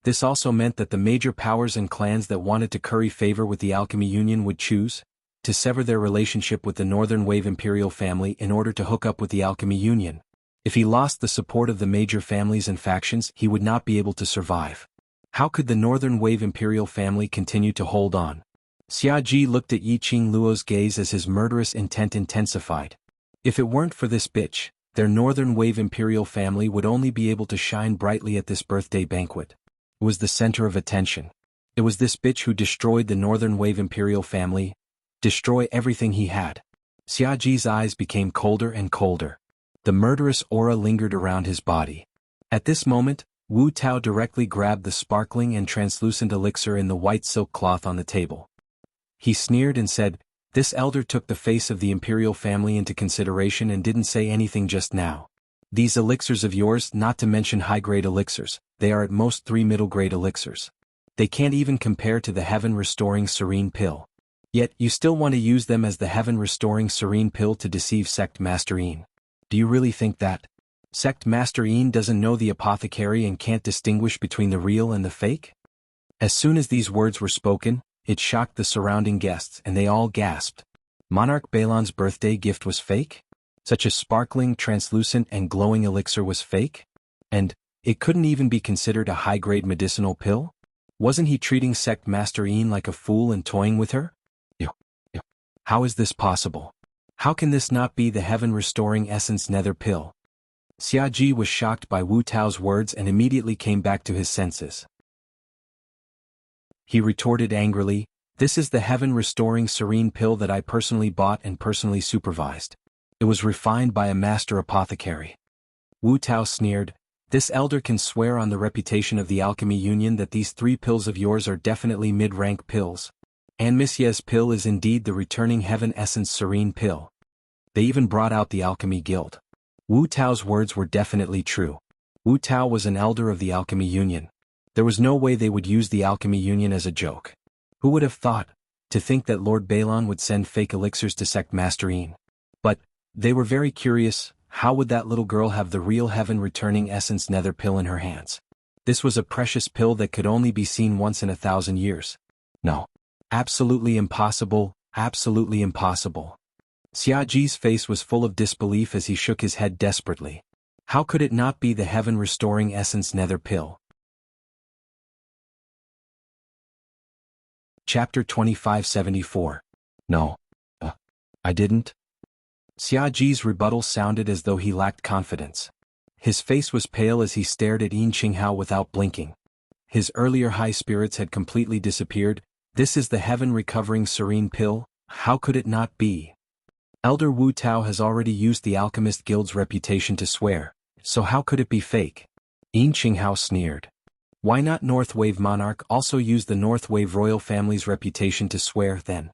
Speaker 1: This also meant that the major powers and clans that wanted to curry favor with the Alchemy Union would choose to sever their relationship with the Northern Wave Imperial family in order to hook up with the Alchemy Union. If he lost the support of the major families and factions, he would not be able to survive. How could the Northern Wave Imperial family continue to hold on? Xia Ji looked at Yi Qing Luo's gaze as his murderous intent intensified. If it weren't for this bitch, their Northern Wave Imperial family would only be able to shine brightly at this birthday banquet. It was the center of attention. It was this bitch who destroyed the Northern Wave Imperial family, destroy everything he had. Xia Ji's eyes became colder and colder. The murderous aura lingered around his body. At this moment, Wu Tao directly grabbed the sparkling and translucent elixir in the white silk cloth on the table. He sneered and said, "This elder took the face of the Imperial family into consideration and didn't say anything just now. These elixirs of yours, not to mention high-grade elixirs, they are at most 3 middle-grade elixirs. They can't even compare to the heaven-restoring serene pill. Yet, you still want to use them as the heaven-restoring serene pill to deceive Sect Master Yin. Do you really think that Sect Master Yin doesn't know the apothecary and can't distinguish between the real and the fake?" As soon as these words were spoken, it shocked the surrounding guests and they all gasped. Monarch Balon's birthday gift was fake? Such a sparkling, translucent, and glowing elixir was fake? And it couldn't even be considered a high-grade medicinal pill? Wasn't he treating Sect Master Ian like a fool and toying with her? Ew. How is this possible? How can this not be the heaven-restoring essence nether pill? Xiaji was shocked by Wu Tao's words and immediately came back to his senses. He retorted angrily, "This is the heaven-restoring serene pill that I personally bought and personally supervised. It was refined by a master apothecary." Wu Tao sneered, "This elder can swear on the reputation of the Alchemy Union that these 3 pills of yours are definitely mid-rank pills. And Miss Ye's pill is indeed the returning heaven essence serene pill. They even brought out the Alchemy Guild." Wu Tao's words were definitely true. Wu Tao was an elder of the Alchemy Union. There was no way they would use the Alchemy Union as a joke. Who would have thought? To think that Lord Balon would send fake elixirs to Sect Master Ian. But they were very curious, how would that little girl have the real heaven-returning essence nether pill in her hands? This was a precious pill that could only be seen once in 1,000 years. No. Absolutely impossible, absolutely impossible. Xiaji's face was full of disbelief as he shook his head desperately. How could it not be the heaven-restoring essence nether pill? Chapter 2574. No. I didn't. Xiaji's rebuttal sounded as though he lacked confidence. His face was pale as he stared at Yin Qinghao without blinking. His earlier high spirits had completely disappeared. This is the heaven-recovering serene pill? How could it not be? Elder Wu Tao has already used the Alchemist Guild's reputation to swear, so how could it be fake? Yin Qinghao sneered. Why not Northwave Monarch also use the Northwave royal family's reputation to swear then?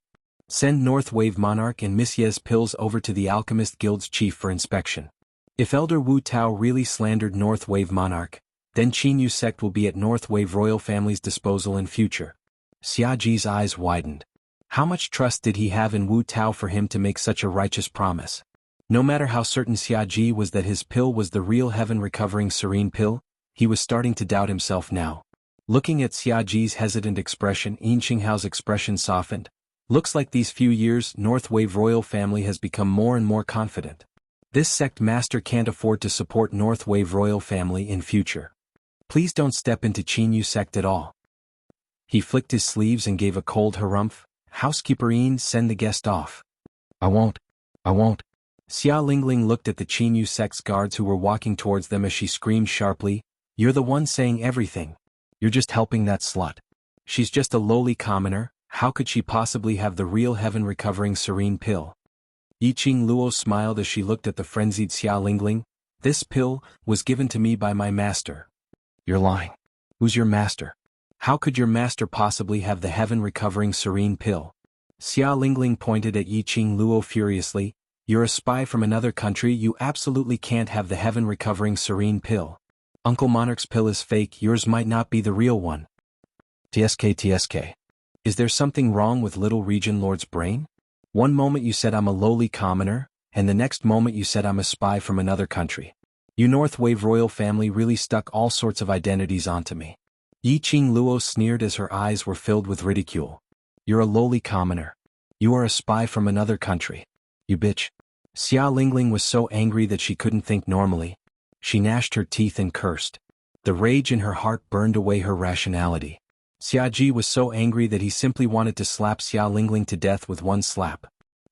Speaker 1: Send Northwave Monarch and Miss Ye's pills over to the Alchemist Guild's chief for inspection. If Elder Wu Tao really slandered Northwave Monarch, then Xianxia sect will be at Northwave royal family's disposal in future. Xiaji's eyes widened. How much trust did he have in Wu Tao for him to make such a righteous promise? No matter how certain Xiaji was that his pill was the real heaven-recovering serene pill, he was starting to doubt himself now. Looking at Xiaji's hesitant expression, Yin Qinghao's expression softened. Looks like these few years Northwave royal family has become more and more confident. This sect master can't afford to support Northwave royal family in future. Please don't step into Xianxia sect at all. He flicked his sleeves and gave a cold harumph. Housekeeper Ian, send the guest off. I won't. Xia Lingling looked at the Xianxia sect's guards who were walking towards them as she screamed sharply, "You're the one saying everything. You're just helping that slut. She's just a lowly commoner, how could she possibly have the real heaven-recovering serene pill?" Yiqing Luo smiled as she looked at the frenzied Xia Lingling. "This pill was given to me by my master." "You're lying. Who's your master? How could your master possibly have the heaven-recovering serene pill?" Xia Lingling pointed at Yiqing Luo furiously. "You're a spy from another country, you absolutely can't have the heaven-recovering serene pill. Uncle Monarch's pill is fake, yours might not be the real one." TSK. Is there something wrong with Little Region Lord's brain? One moment you said I'm a lowly commoner, and the next moment you said I'm a spy from another country. You Northwave royal family really stuck all sorts of identities onto me. Yiqing Luo sneered as her eyes were filled with ridicule. "You're a lowly commoner. You are a spy from another country. You bitch." Xia Lingling was so angry that she couldn't think normally. She gnashed her teeth and cursed. The rage in her heart burned away her rationality. Xiaji was so angry that he simply wanted to slap Xia Lingling to death with one slap.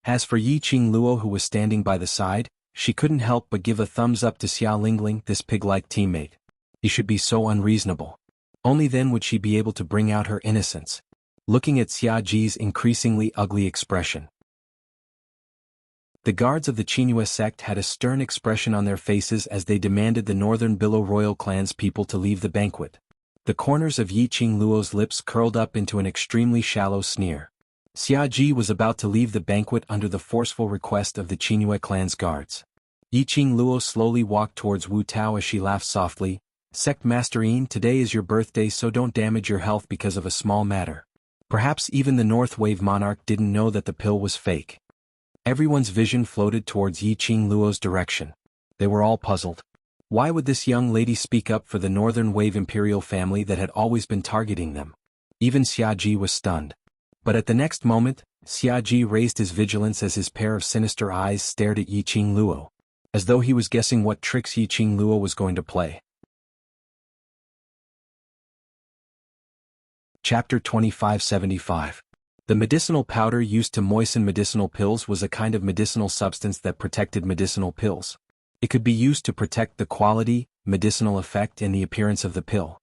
Speaker 1: As for Yiqing Luo, who was standing by the side, she couldn't help but give a thumbs up to Xia Lingling, this pig-like teammate. He should be so unreasonable. Only then would she be able to bring out her innocence. Looking at Xiaji's increasingly ugly expression. The guards of the Xianxia sect had a stern expression on their faces as they demanded the Northern Billow royal clan's people to leave the banquet. The corners of Yiqing Luo's lips curled up into an extremely shallow sneer. Xiaji was about to leave the banquet under the forceful request of the Xianxia clan's guards. Yiqing Luo slowly walked towards Wu Tao as she laughed softly. "Sect Master Ian, today is your birthday, so don't damage your health because of a small matter." Perhaps even the Northwave Monarch didn't know that the pill was fake. Everyone's vision floated towards Yiqing Luo's direction. They were all puzzled. Why would this young lady speak up for the Northern Wave Imperial family that had always been targeting them? Even Xiaji was stunned. But at the next moment, Xiaji raised his vigilance as his pair of sinister eyes stared at Yiqing Luo, as though he was guessing what tricks Yiqing Luo was going to play. Chapter 2575. The medicinal powder used to moisten medicinal pills was a kind of medicinal substance that protected medicinal pills. It could be used to protect the quality, medicinal effect and the appearance of the pill.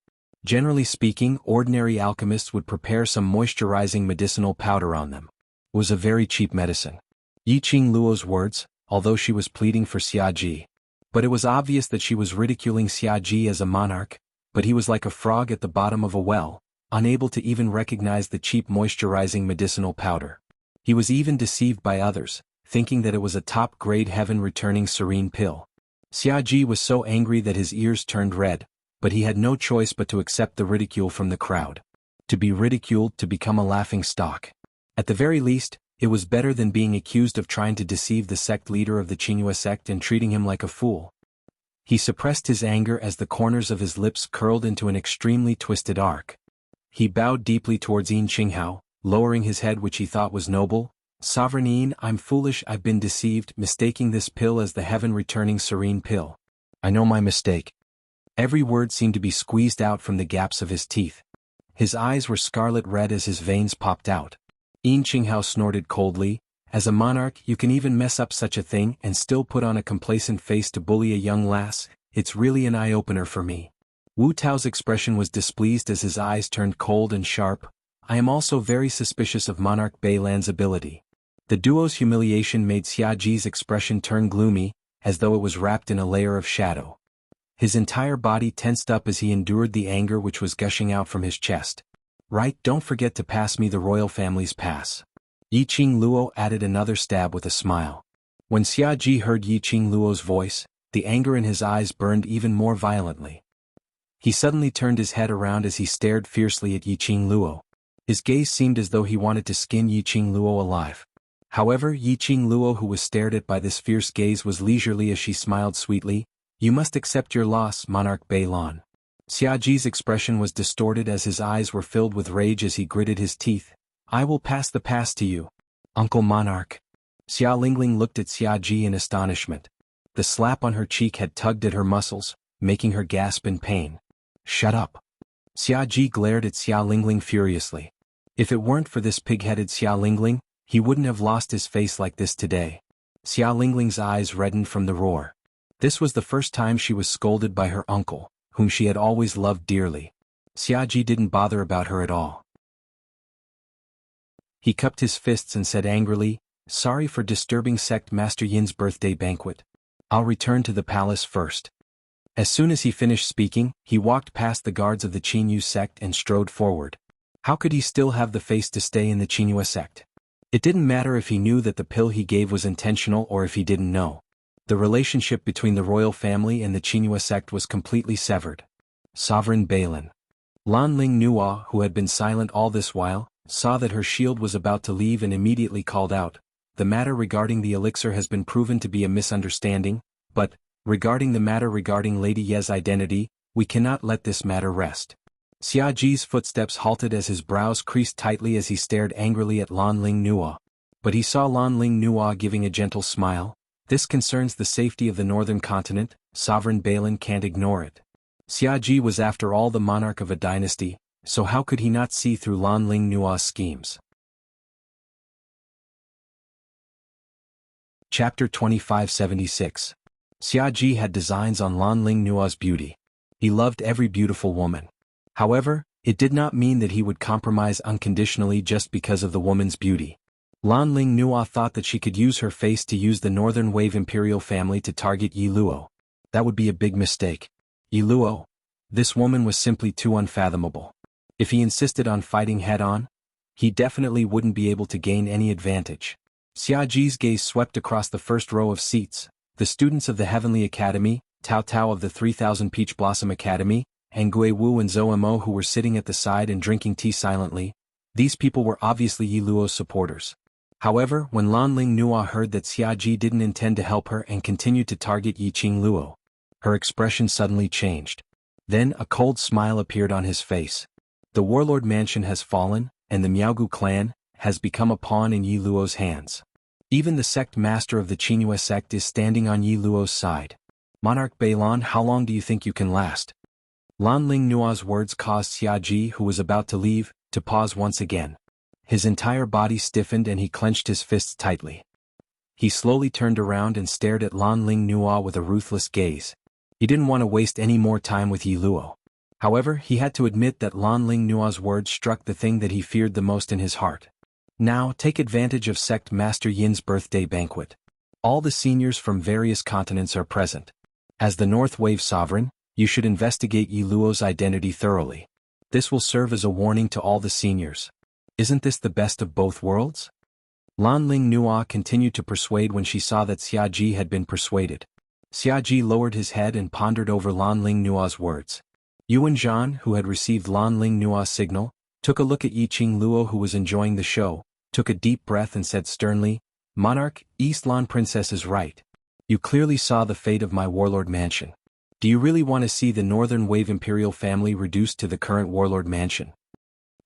Speaker 1: Generally speaking, ordinary alchemists would prepare some moisturizing medicinal powder on them. It was a very cheap medicine. Yiqing Luo's words, although she was pleading for Xiaji. But it was obvious that she was ridiculing Xiaji as a monarch, but he was like a frog at the bottom of a well, unable to even recognize the cheap moisturizing medicinal powder. He was even deceived by others, thinking that it was a top-grade heaven-returning serene pill. Xiaji was so angry that his ears turned red, but he had no choice but to accept the ridicule from the crowd. To be ridiculed, to become a laughing stock. At the very least, it was better than being accused of trying to deceive the sect leader of the Xianxia sect and treating him like a fool. He suppressed his anger as the corners of his lips curled into an extremely twisted arc. He bowed deeply towards Yin Qinghao, lowering his head, which he thought was noble. Sovereign Yin, I'm foolish, I've been deceived, mistaking this pill as the heaven-returning serene pill. I know my mistake. Every word seemed to be squeezed out from the gaps of his teeth. His eyes were scarlet red as his veins popped out. Yin Qinghao snorted coldly. As a monarch, you can even mess up such a thing and still put on a complacent face to bully a young lass. It's really an eye-opener for me. Wu Tao's expression was displeased as his eyes turned cold and sharp. I am also very suspicious of Monarch Beilan's ability. The duo's humiliation made Xiaji's expression turn gloomy, as though it was wrapped in a layer of shadow. His entire body tensed up as he endured the anger which was gushing out from his chest. Right, don't forget to pass me the royal family's pass. Yiqing Luo added another stab with a smile. When Xiaji heard Yiqing Luo's voice, the anger in his eyes burned even more violently. He suddenly turned his head around as he stared fiercely at Yiqing Luo. His gaze seemed as though he wanted to skin Yiqing Luo alive. However, Yiqing Luo, who was stared at by this fierce gaze, was leisurely as she smiled sweetly. You must accept your loss, Monarch Beilan. Xiaji's expression was distorted as his eyes were filled with rage as he gritted his teeth. I will pass the pass to you, Uncle Monarch. Xia Lingling looked at Xiaji in astonishment. The slap on her cheek had tugged at her muscles, making her gasp in pain. Shut up. Xiaji glared at Xia Lingling furiously. If it weren't for this pig-headed Xia Lingling, he wouldn't have lost his face like this today. Xia Lingling's eyes reddened from the roar. This was the first time she was scolded by her uncle, whom she had always loved dearly. Xiaji didn't bother about her at all. He cupped his fists and said angrily, Sorry for disturbing Sect Master Yin's birthday banquet. I'll return to the palace first. As soon as he finished speaking, he walked past the guards of the Xianxia sect and strode forward. How could he still have the face to stay in the Xianxia sect? It didn't matter if he knew that the pill he gave was intentional or if he didn't know. The relationship between the royal family and the Xianxia sect was completely severed. Sovereign Beilan. Lanling Nuo, who had been silent all this while, saw that her shield was about to leave and immediately called out, The matter regarding the elixir has been proven to be a misunderstanding, but, regarding the matter regarding Lady Ye's identity, we cannot let this matter rest. Xiaji's footsteps halted as his brows creased tightly as he stared angrily at Lanling Nuo. But he saw Lanling Nuo giving a gentle smile. This concerns the safety of the northern continent, Sovereign Beilan can't ignore it. Xiaji was after all the monarch of a dynasty, so how could he not see through Lanling Nuo's schemes? Chapter 2576. Xiaji had designs on Lanling Nuo's beauty. He loved every beautiful woman. However, it did not mean that he would compromise unconditionally just because of the woman's beauty. Lanling Nuo thought that she could use her face to use the Northern Wave imperial family to target Yi Luo. That would be a big mistake. Yi Luo? This woman was simply too unfathomable. If he insisted on fighting head-on, he definitely wouldn't be able to gain any advantage. Xiaji's gaze swept across the first row of seats. The students of the Heavenly Academy, Tao Tao of the 3000 Peach Blossom Academy, and Gui Wu and Zhou Mo, who were sitting at the side and drinking tea silently. These people were obviously Yi Luo's supporters. However, when Lanling Nuo heard that Xiaji didn't intend to help her and continued to target Yiqing Luo, her expression suddenly changed. Then a cold smile appeared on his face. The warlord mansion has fallen, and the Miaogu clan, has become a pawn in Yi Luo's hands. Even the sect master of the Xianxia sect is standing on Yi Luo's side. Monarch Beilan, how long do you think you can last? Lan Ling Nua's words caused Xiaji, who was about to leave, to pause once again. His entire body stiffened and he clenched his fists tightly. He slowly turned around and stared at Lan Ling Nua with a ruthless gaze. He didn't want to waste any more time with Yi Luo. However, he had to admit that Lan Ling Nua's words struck the thing that he feared the most in his heart. Now, take advantage of Sect Master Yin's birthday banquet. All the seniors from various continents are present. As the North Wave Sovereign, you should investigate Yi Luo's identity thoroughly. This will serve as a warning to all the seniors. Isn't this the best of both worlds? Lan Ling Nua continued to persuade when she saw that Xiaji had been persuaded. Xiaji lowered his head and pondered over Lan Ling Nua's words. Xuanhuan, who had received Lan Ling Nua's signal, took a look at Yiqing Luo, who was enjoying the show, took a deep breath and said sternly, "Monarch, East Lan Princess is right. You clearly saw the fate of my warlord mansion. Do you really want to see the Northern Wave Imperial family reduced to the current warlord mansion?"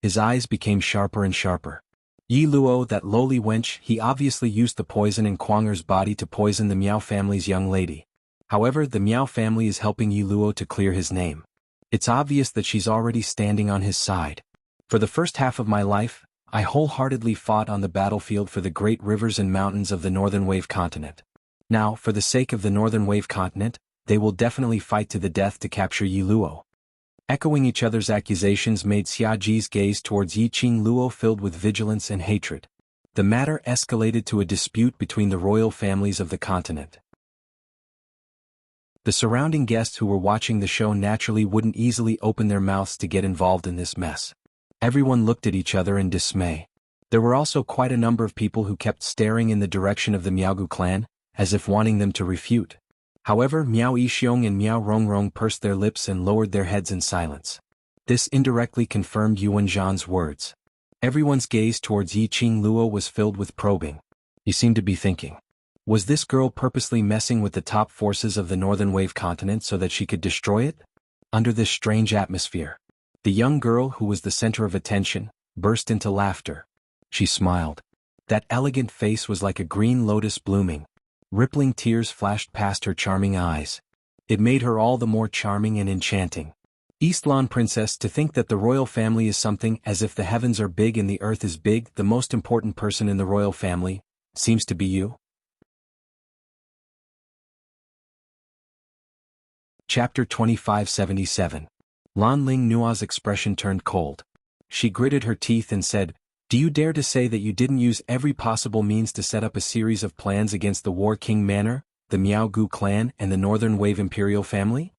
Speaker 1: His eyes became sharper and sharper. Yi Luo, that lowly wench, he obviously used the poison in Kuanger's body to poison the Miao family's young lady. However, the Miao family is helping Yi Luo to clear his name. It's obvious that she's already standing on his side. For the first half of my life, I wholeheartedly fought on the battlefield for the great rivers and mountains of the Northern Wave continent. Now, for the sake of the Northern Wave continent, they will definitely fight to the death to capture Yi Luo. Echoing each other's accusations made Xiaji's gaze towards Yiqing Luo filled with vigilance and hatred. The matter escalated to a dispute between the royal families of the continent. The surrounding guests who were watching the show naturally wouldn't easily open their mouths to get involved in this mess. Everyone looked at each other in dismay. There were also quite a number of people who kept staring in the direction of the Miaogu clan, as if wanting them to refute. However, Miao Yixiong and Miao Rongrong pursed their lips and lowered their heads in silence. This indirectly confirmed Yuan Zhan's words. Everyone's gaze towards Yiqing Luo was filled with probing. He seemed to be thinking. Was this girl purposely messing with the top forces of the Northern Wave continent so that she could destroy it? Under this strange atmosphere, the young girl, who was the center of attention, burst into laughter. She smiled. That elegant face was like a green lotus blooming. Rippling tears flashed past her charming eyes. It made her all the more charming and enchanting. East Lan Princess, to think that the royal family is something as if the heavens are big and the earth is big, the most important person in the royal family, seems to be you. Chapter 2577. Lan Ling Nua's expression turned cold. She gritted her teeth and said, "Do you dare to say that you didn't use every possible means to set up a series of plans against the War King Manor, the Miaogu clan and the Northern Wave Imperial family?"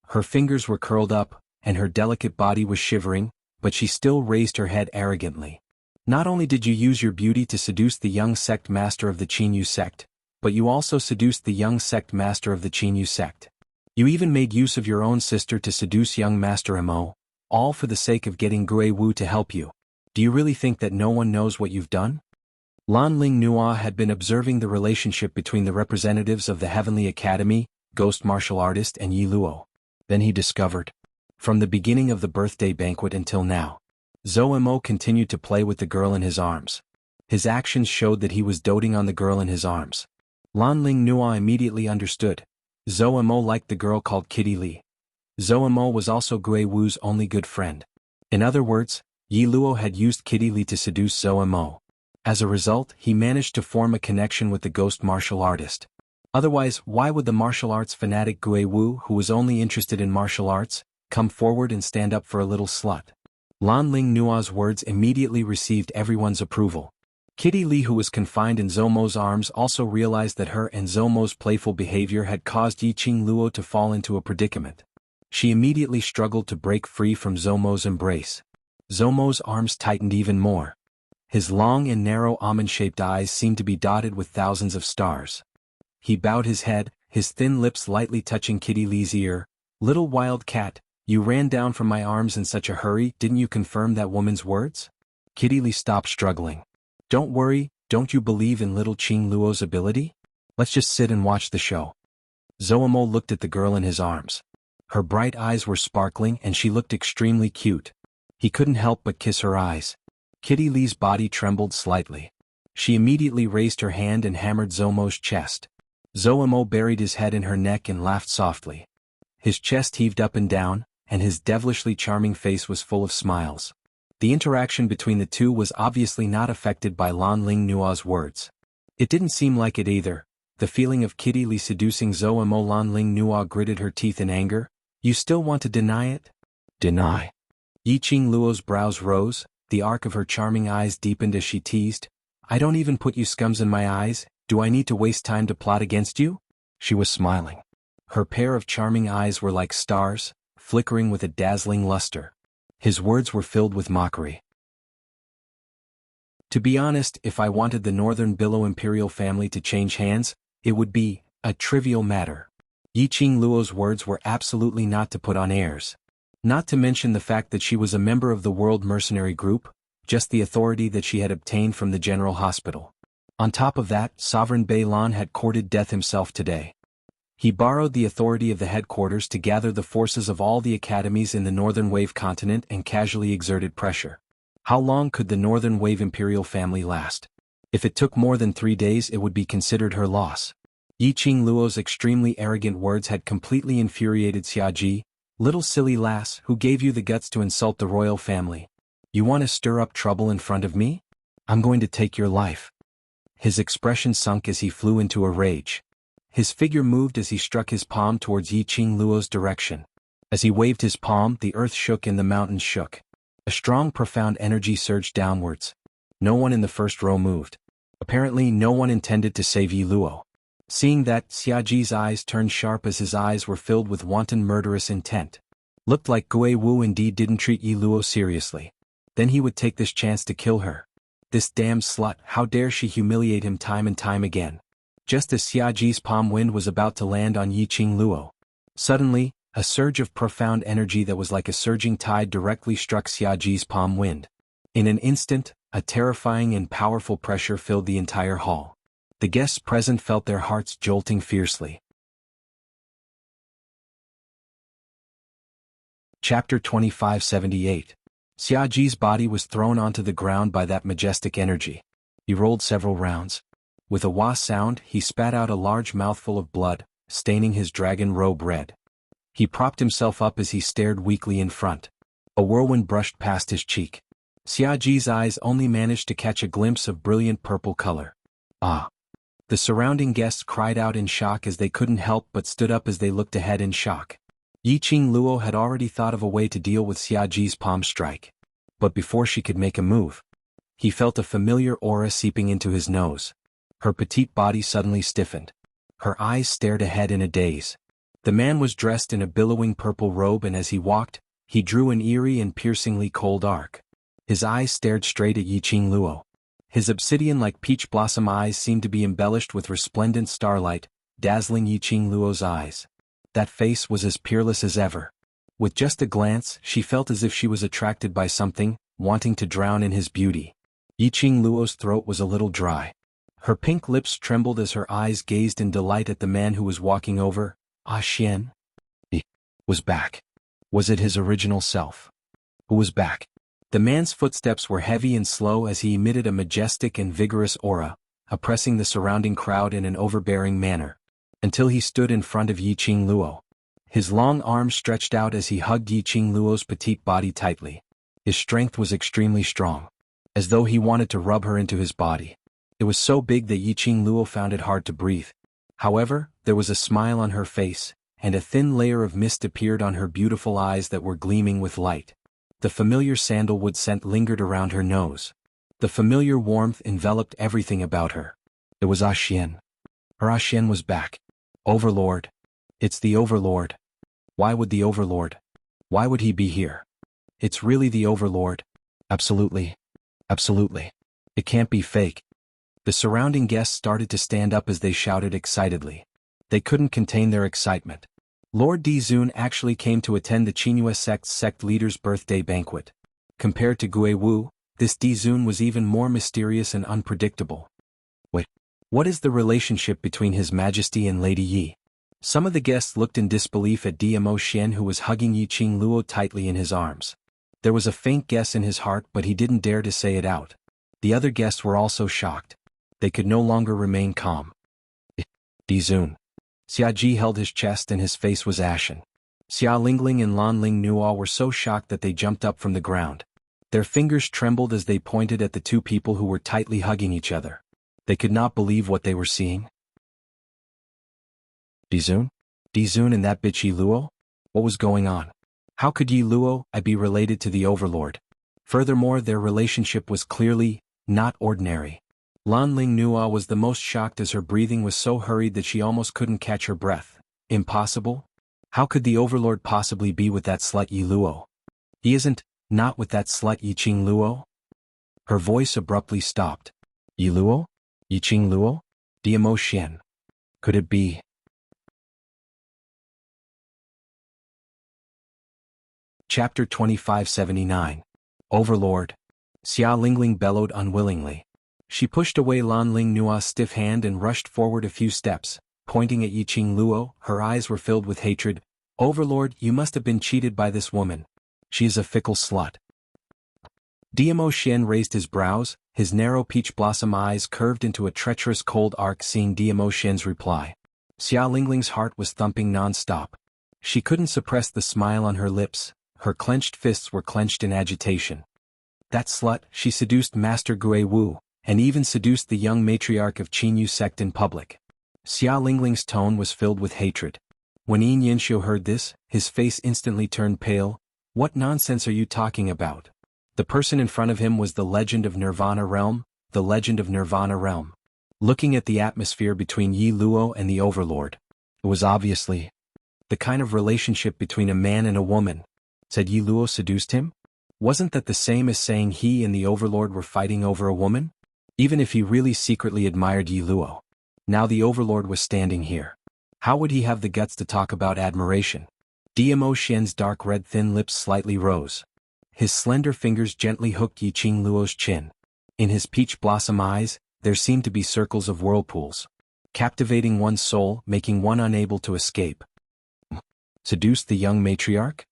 Speaker 1: Her fingers were curled up, and her delicate body was shivering, but she still raised her head arrogantly. "Not only did you use your beauty to seduce the young sect master of the Xianxia sect, but you also seduced the young sect master of the Xianxia sect. You even made use of your own sister to seduce young Master Mo, all for the sake of getting Gui Wu to help you. Do you really think that no one knows what you've done?" Lan Ling Nua had been observing the relationship between the representatives of the Heavenly Academy, Ghost Martial Artist and Yi Luo. Then he discovered. From the beginning of the birthday banquet until now, Zhou Mo continued to play with the girl in his arms. His actions showed that he was doting on the girl in his arms. Lan Ling Nua immediately understood. Zhou Mo liked the girl called Kitty Li. Zhou Mo was also Gui Wu's only good friend. In other words, Yi Luo had used Kitty Li to seduce Zhou Mo. As a result, he managed to form a connection with the ghost martial artist. Otherwise, why would the martial arts fanatic Gui Wu, who was only interested in martial arts, come forward and stand up for a little slut? Lan Ling Nua's words immediately received everyone's approval. Kitty Li, who was confined in Zhou Mo's arms, also realized that her and Zhou Mo's playful behavior had caused Yiqing Luo to fall into a predicament. She immediately struggled to break free from Zhou Mo's embrace. Zhou Mo's arms tightened even more. His long and narrow almond-shaped eyes seemed to be dotted with thousands of stars. He bowed his head, his thin lips lightly touching Kitty Li's ear. "Little wild cat, you ran down from my arms in such a hurry, didn't you confirm that woman's words?" Kitty Li stopped struggling. "Don't worry, don't you believe in little Qing Luo's ability? Let's just sit and watch the show." Zhou Mo looked at the girl in his arms. Her bright eyes were sparkling and she looked extremely cute. He couldn't help but kiss her eyes. Kitty Lee's body trembled slightly. She immediately raised her hand and hammered Zomo's chest. Zomo buried his head in her neck and laughed softly. His chest heaved up and down, and his devilishly charming face was full of smiles. The interaction between the two was obviously not affected by Lan Ling Nua's words. It didn't seem like it either. The feeling of Kitty Lee seducing Zomo. Lan Ling Nua gritted her teeth in anger. You still want to deny it? Deny. Yiqing Luo's brows rose, the arc of her charming eyes deepened as she teased. I don't even put you scums in my eyes, do I need to waste time to plot against you? She was smiling. Her pair of charming eyes were like stars, flickering with a dazzling luster. His words were filled with mockery. To be honest, if I wanted the Northern Billow imperial family to change hands, it would be a trivial matter. Yiqing Luo's words were absolutely not to put on airs. Not to mention the fact that she was a member of the World Mercenary Group, just the authority that she had obtained from the General Hospital. On top of that, Sovereign Bei Lan had courted death himself today. He borrowed the authority of the headquarters to gather the forces of all the academies in the Northern Wave continent and casually exerted pressure. How long could the Northern Wave imperial family last? If it took more than 3 days, it would be considered her loss. Yiqing Luo's extremely arrogant words had completely infuriated Xiaji. Little silly lass, who gave you the guts to insult the royal family? You want to stir up trouble in front of me? I'm going to take your life. His expression sunk as he flew into a rage. His figure moved as he struck his palm towards Yiqing Luo's direction. As he waved his palm, the earth shook and the mountains shook. A strong, profound energy surged downwards. No one in the first row moved. Apparently no one intended to save Yi Luo. Seeing that, Xiaji's eyes turned sharp as his eyes were filled with wanton murderous intent. Looked like Gui Wu indeed didn't treat Yi Luo seriously. Then he would take this chance to kill her. This damn slut, how dare she humiliate him time and time again. Just as Xiaji's palm wind was about to land on Yiqing Luo. Suddenly, a surge of profound energy that was like a surging tide directly struck Xiaji's palm wind. In an instant, a terrifying and powerful pressure filled the entire hall. The guests present felt their hearts jolting fiercely. Chapter 2578. Xiaji's body was thrown onto the ground by that majestic energy. He rolled several rounds. With a wah sound, he spat out a large mouthful of blood, staining his dragon robe red. He propped himself up as he stared weakly in front. A whirlwind brushed past his cheek. Xiaji's eyes only managed to catch a glimpse of brilliant purple color. Ah! The surrounding guests cried out in shock as they couldn't help but stood up as they looked ahead in shock. Yiqing Luo had already thought of a way to deal with Xiaji's palm strike. But before she could make a move, he felt a familiar aura seeping into his nose. Her petite body suddenly stiffened. Her eyes stared ahead in a daze. The man was dressed in a billowing purple robe, and as he walked, he drew an eerie and piercingly cold arc. His eyes stared straight at Yiqing Luo. His obsidian-like peach blossom eyes seemed to be embellished with resplendent starlight, dazzling Yiqing Luo's eyes. That face was as peerless as ever. With just a glance, she felt as if she was attracted by something, wanting to drown in his beauty. Yiqing Luo's throat was a little dry. Her pink lips trembled as her eyes gazed in delight at the man who was walking over. Ah, Xian? He was back. Was it his original self? Who was back? The man's footsteps were heavy and slow as he emitted a majestic and vigorous aura, oppressing the surrounding crowd in an overbearing manner, until he stood in front of Yiqing Luo. His long arms stretched out as he hugged Yiqing Luo's petite body tightly. His strength was extremely strong, as though he wanted to rub her into his body. It was so big that Yiqing Luo found it hard to breathe. However, there was a smile on her face, and a thin layer of mist appeared on her beautiful eyes that were gleaming with light. The familiar sandalwood scent lingered around her nose. The familiar warmth enveloped everything about her. It was Ah Xian. Her Ah Xian was back. Overlord. It's the Overlord. Why would the Overlord? Why would he be here? It's really the Overlord. Absolutely. Absolutely. It can't be fake. The surrounding guests started to stand up as they shouted excitedly. They couldn't contain their excitement. Lord Dizun actually came to attend the Qinghua sect's sect leader's birthday banquet. Compared to Gui Wu, this Dizun was even more mysterious and unpredictable. Wait, what is the relationship between His Majesty and Lady Yi? Some of the guests looked in disbelief at Dmo Xian, who was hugging Yiqing Luo tightly in his arms. There was a faint guess in his heart, but he didn't dare to say it out. The other guests were also shocked. They could no longer remain calm. Dizun. Xiaji held his chest and his face was ashen. Xia Lingling and Lan Ling Nuo were so shocked that they jumped up from the ground. Their fingers trembled as they pointed at the two people who were tightly hugging each other. They could not believe what they were seeing. Dizun? Dizun and that bitch Yi Luo? What was going on? How could Yi Luo be related to the Overlord? Furthermore, their relationship was clearly not ordinary. Lan Ling Nuo was the most shocked as her breathing was so hurried that she almost couldn't catch her breath. Impossible? How could the Overlord possibly be with that slut Yi Luo? He isn't not with that slut Yi Qing Luo? Her voice abruptly stopped. Yi Luo? Yi Qing Luo? Diamo Xian. Could it be? Chapter 2579. Overlord. Xia Lingling bellowed unwillingly. She pushed away Lan Ling Nuo's stiff hand and rushed forward a few steps, pointing at Yi Qing Luo. Her eyes were filled with hatred. Overlord, you must have been cheated by this woman. She is a fickle slut. Diamo Xian raised his brows, his narrow peach blossom eyes curved into a treacherous cold arc. Seeing Diamo Xian's reply, Xia Lingling's heart was thumping non-stop. She couldn't suppress the smile on her lips. Her clenched fists were clenched in agitation. That slut, she seduced Master Gue Wu, and even seduced the young matriarch of Qinyu sect in public. Xia Lingling's tone was filled with hatred. When Yin Yanxiu heard this, his face instantly turned pale. What nonsense are you talking about? The person in front of him was the legend of Nirvana Realm, the legend of Nirvana Realm. Looking at the atmosphere between Yi Luo and the Overlord, it was obviously the kind of relationship between a man and a woman. Said Yi Luo seduced him? Wasn't that the same as saying he and the Overlord were fighting over a woman? Even if he really secretly admired Yi Luo. Now the Overlord was standing here. How would he have the guts to talk about admiration? Diamo Xian's dark red thin lips slightly rose. His slender fingers gently hooked Yi Qing Luo's chin. In his peach blossom eyes, there seemed to be circles of whirlpools, captivating one's soul, making one unable to escape. Seduced the young matriarch?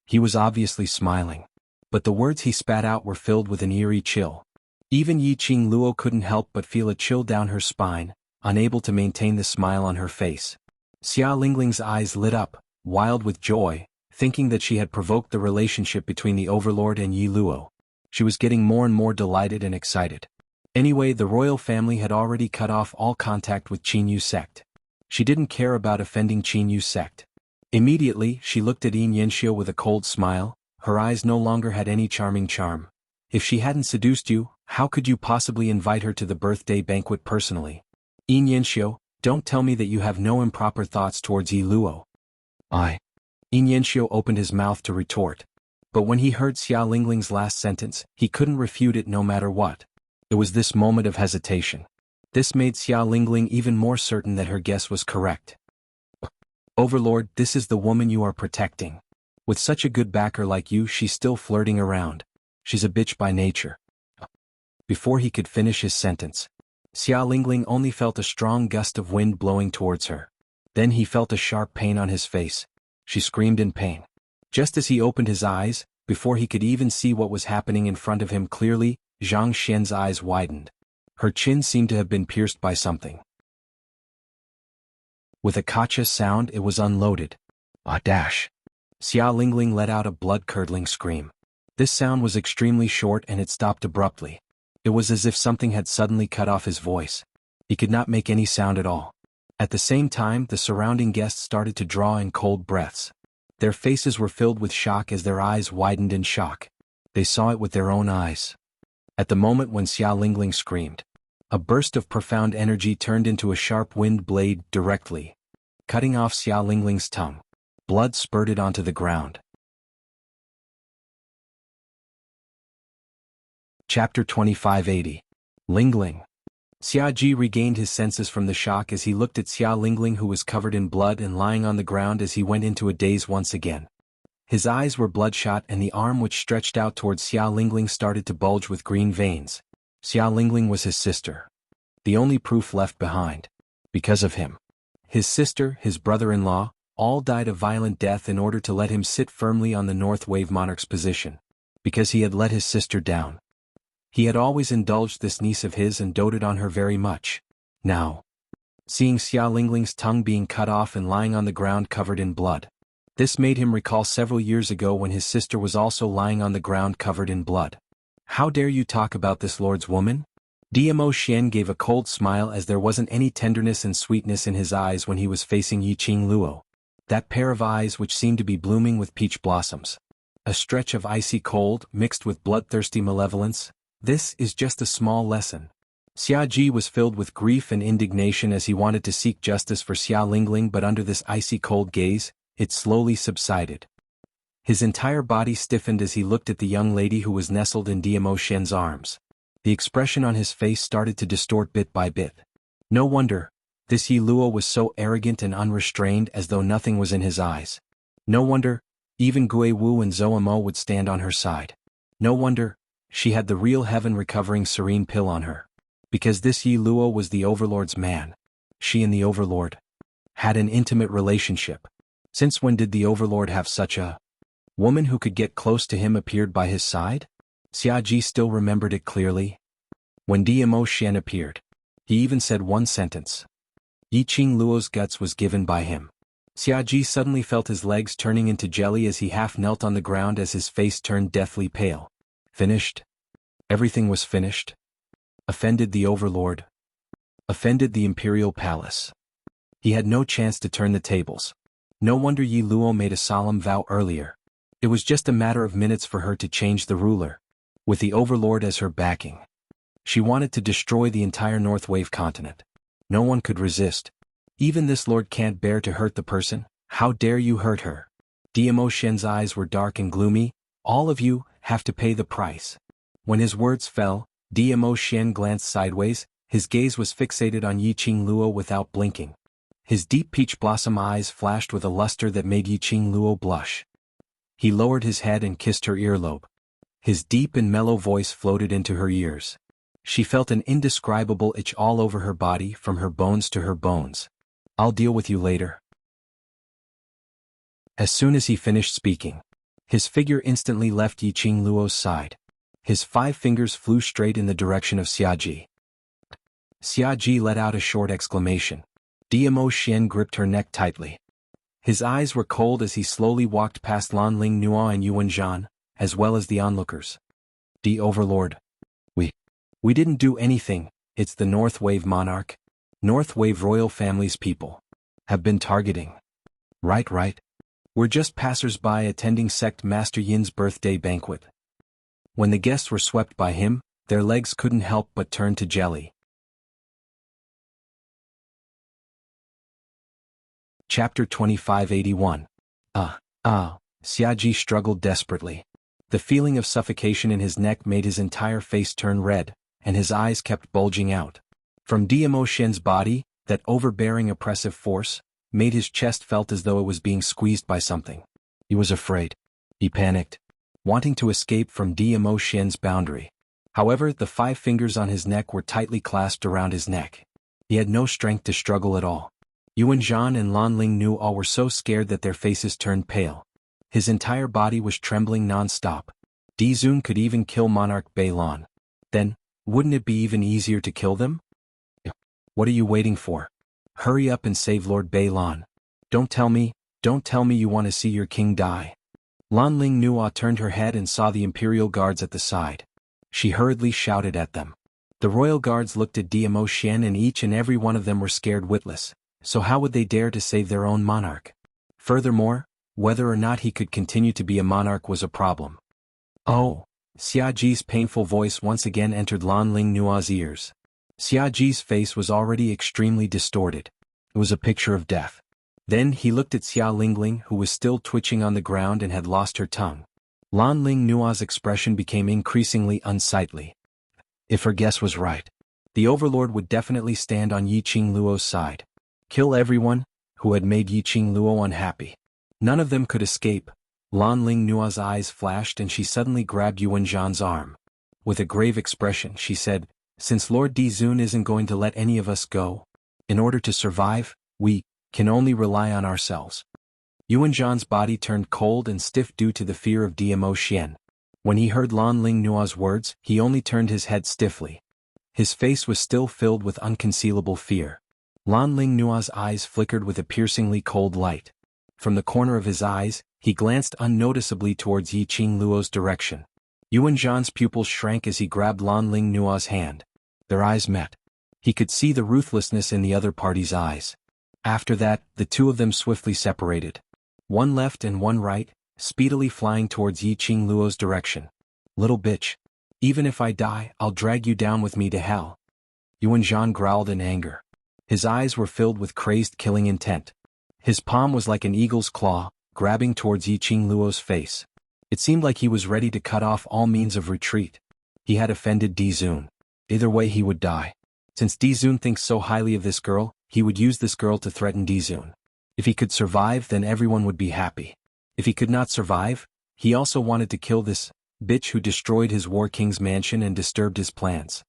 Speaker 1: He was obviously smiling. But the words he spat out were filled with an eerie chill. Even Yi Qing Luo couldn't help but feel a chill down her spine, unable to maintain the smile on her face. Xia Lingling's eyes lit up, wild with joy, thinking that she had provoked the relationship between the Overlord and Yi Luo. She was getting more and more delighted and excited. Anyway, the royal family had already cut off all contact with Qinyu sect. She didn't care about offending Qinyu sect. Immediately, she looked at Yin Yanxiu with a cold smile. Her eyes no longer had any charming charm. If she hadn't seduced you, how could you possibly invite her to the birthday banquet personally? Yin Yanxiu, don't tell me that you have no improper thoughts towards Yi Luo. Yin Yanxiu opened his mouth to retort. But when he heard Xia Lingling's last sentence, he couldn't refute it no matter what. It was this moment of hesitation. This made Xia Lingling even more certain that her guess was correct. Overlord, this is the woman you are protecting. With such a good backer like you, she's still flirting around. She's a bitch by nature. Before he could finish his sentence, Xia Lingling only felt a strong gust of wind blowing towards her. Then he felt a sharp pain on his face. She screamed in pain. Just as he opened his eyes, before he could even see what was happening in front of him clearly, Zhang Xian's eyes widened. Her chin seemed to have been pierced by something. With a cautious sound, it was unloaded. Dash. Xia Lingling let out a blood-curdling scream. This sound was extremely short and it stopped abruptly. It was as if something had suddenly cut off his voice. He could not make any sound at all. At the same time, the surrounding guests started to draw in cold breaths. Their faces were filled with shock as their eyes widened in shock. They saw it with their own eyes. At the moment when Xia Lingling screamed, a burst of profound energy turned into a sharp wind blade directly, cutting off Xia Lingling's tongue. Blood spurted onto the ground. Chapter 2580. Lingling. Xia Ji regained his senses from the shock as he looked at Xia Lingling, who was covered in blood and lying on the ground as he went into a daze once again. His eyes were bloodshot and the arm which stretched out towards Xia Lingling started to bulge with green veins. Xia Lingling was his sister. The only proof left behind. Because of him. His sister, his brother-in-law, all died a violent death in order to let him sit firmly on the North Wave Monarch's position. because he had let his sister down. He had always indulged this niece of his and doted on her very much. Now, seeing Xia Lingling's tongue being cut off and lying on the ground covered in blood, this made him recall several years ago when his sister was also lying on the ground covered in blood. "How dare you talk about this lord's woman?" Dmo Xian gave a cold smile as there wasn't any tenderness and sweetness in his eyes when he was facing Yiqing Luo. That pair of eyes which seemed to be blooming with peach blossoms. A stretch of icy cold mixed with bloodthirsty malevolence. This is just a small lesson. Xia Ji was filled with grief and indignation as he wanted to seek justice for Xia Lingling, but under this icy cold gaze, it slowly subsided. His entire body stiffened as he looked at the young lady who was nestled in Dmo Xian's arms. The expression on his face started to distort bit by bit. No wonder, this Yi Luo was so arrogant and unrestrained as though nothing was in his eyes. No wonder, even Gui Wu and Zhou Mo would stand on her side. No wonder, she had the real heaven-recovering serene pill on her. Because this Yi Luo was the Overlord's man. She and the Overlord had an intimate relationship. Since when did the Overlord have such a woman who could get close to him appeared by his side? Xia Ji still remembered it clearly. When Dmo Xian appeared, he even said one sentence. Yiqing Luo's guts was given by him. Xia Ji suddenly felt his legs turning into jelly as he half knelt on the ground as his face turned deathly pale. Finished? Everything was finished? Offended the Overlord? Offended the Imperial Palace? He had no chance to turn the tables. No wonder Yi Luo made a solemn vow earlier. It was just a matter of minutes for her to change the ruler. With the Overlord as her backing. She wanted to destroy the entire North Wave continent. No one could resist. Even this lord can't bear to hurt the person. How dare you hurt her? Dmo Xian's eyes were dark and gloomy. All of you have to pay the price. When his words fell, Dmo Xian glanced sideways. His gaze was fixated on Yiqing Luo without blinking. His deep peach blossom eyes flashed with a luster that made Yiqing Luo blush. He lowered his head and kissed her earlobe. His deep and mellow voice floated into her ears. She felt an indescribable itch all over her body from her bones to her bones. "I'll deal with you later." As soon as he finished speaking, his figure instantly left Yiqing Luo's side. His 5 fingers flew straight in the direction of Xia Ji. Xia Ji let out a short exclamation. Dmo Xian gripped her neck tightly. His eyes were cold as he slowly walked past Lanling Nuo and Yuan Zhan, as well as the onlookers. "The Overlord. We didn't do anything, it's the North Wave monarch. North Wave royal family's people have been targeting." Right. We're just passers-by attending Sect Master Yin's birthday banquet. When the guests were swept by him, their legs couldn't help but turn to jelly. Chapter 2581. Xia Ji struggled desperately. The feeling of suffocation in his neck made his entire face turn red, and his eyes kept bulging out. From Dmo Xian's body, that overbearing oppressive force, made his chest felt as though it was being squeezed by something. He was afraid. He panicked, wanting to escape from Dmo Xian's boundary. However, the 5 fingers on his neck were tightly clasped around his neck. He had no strength to struggle at all. Yuan Zhan and Lanling Nu all were so scared that their faces turned pale. His entire body was trembling non-stop. Dizun could even kill Monarch Beilon. Then, wouldn't it be even easier to kill them? What are you waiting for? Hurry up and save Lord Beilon. Don't tell me you want to see your king die. Lanling Nuo turned her head and saw the Imperial guards at the side. She hurriedly shouted at them. The royal guards looked at Dmo Xian and each and every one of them were scared witless, so how would they dare to save their own monarch? Furthermore, whether or not he could continue to be a monarch was a problem. "Oh!" Xia Ji's painful voice once again entered Lanling Nuo's ears. Xia Ji's face was already extremely distorted. It was a picture of death. Then he looked at Xia Lingling, who was still twitching on the ground and had lost her tongue. Lanling Nuo's expression became increasingly unsightly. If her guess was right, the Overlord would definitely stand on Yiqing Luo's side. Kill everyone who had made Yiqing Luo unhappy. None of them could escape. Lanling Nuo's eyes flashed and she suddenly grabbed Yuan Zhan's arm. With a grave expression she said, "Since Lord Dizun isn't going to let any of us go, in order to survive, we can only rely on ourselves." Yuan Zhan's body turned cold and stiff due to the fear of Dmo Xian. When he heard Lan Ling Nua's words, he only turned his head stiffly. His face was still filled with unconcealable fear. Lan Ling Nua's eyes flickered with a piercingly cold light. From the corner of his eyes, he glanced unnoticeably towards Yi Qing Luo's direction. Yuan Zhan's pupils shrank as he grabbed Lan Ling Nua's hand. Their eyes met. He could see the ruthlessness in the other party's eyes. After that, the two of them swiftly separated. One left and one right, speedily flying towards Yi Qing Luo's direction. Little bitch. Even if I die, I'll drag you down with me to hell. Yuan Zhan growled in anger. His eyes were filled with crazed killing intent. His palm was like an eagle's claw, grabbing towards Yi Qing Luo's face. It seemed like he was ready to cut off all means of retreat. He had offended Di Zun. Either way he would die. Since Di Zun thinks so highly of this girl, he would use this girl to threaten Di Zun. If he could survive, then everyone would be happy. If he could not survive, he also wanted to kill this bitch who destroyed his war king's mansion and disturbed his plans.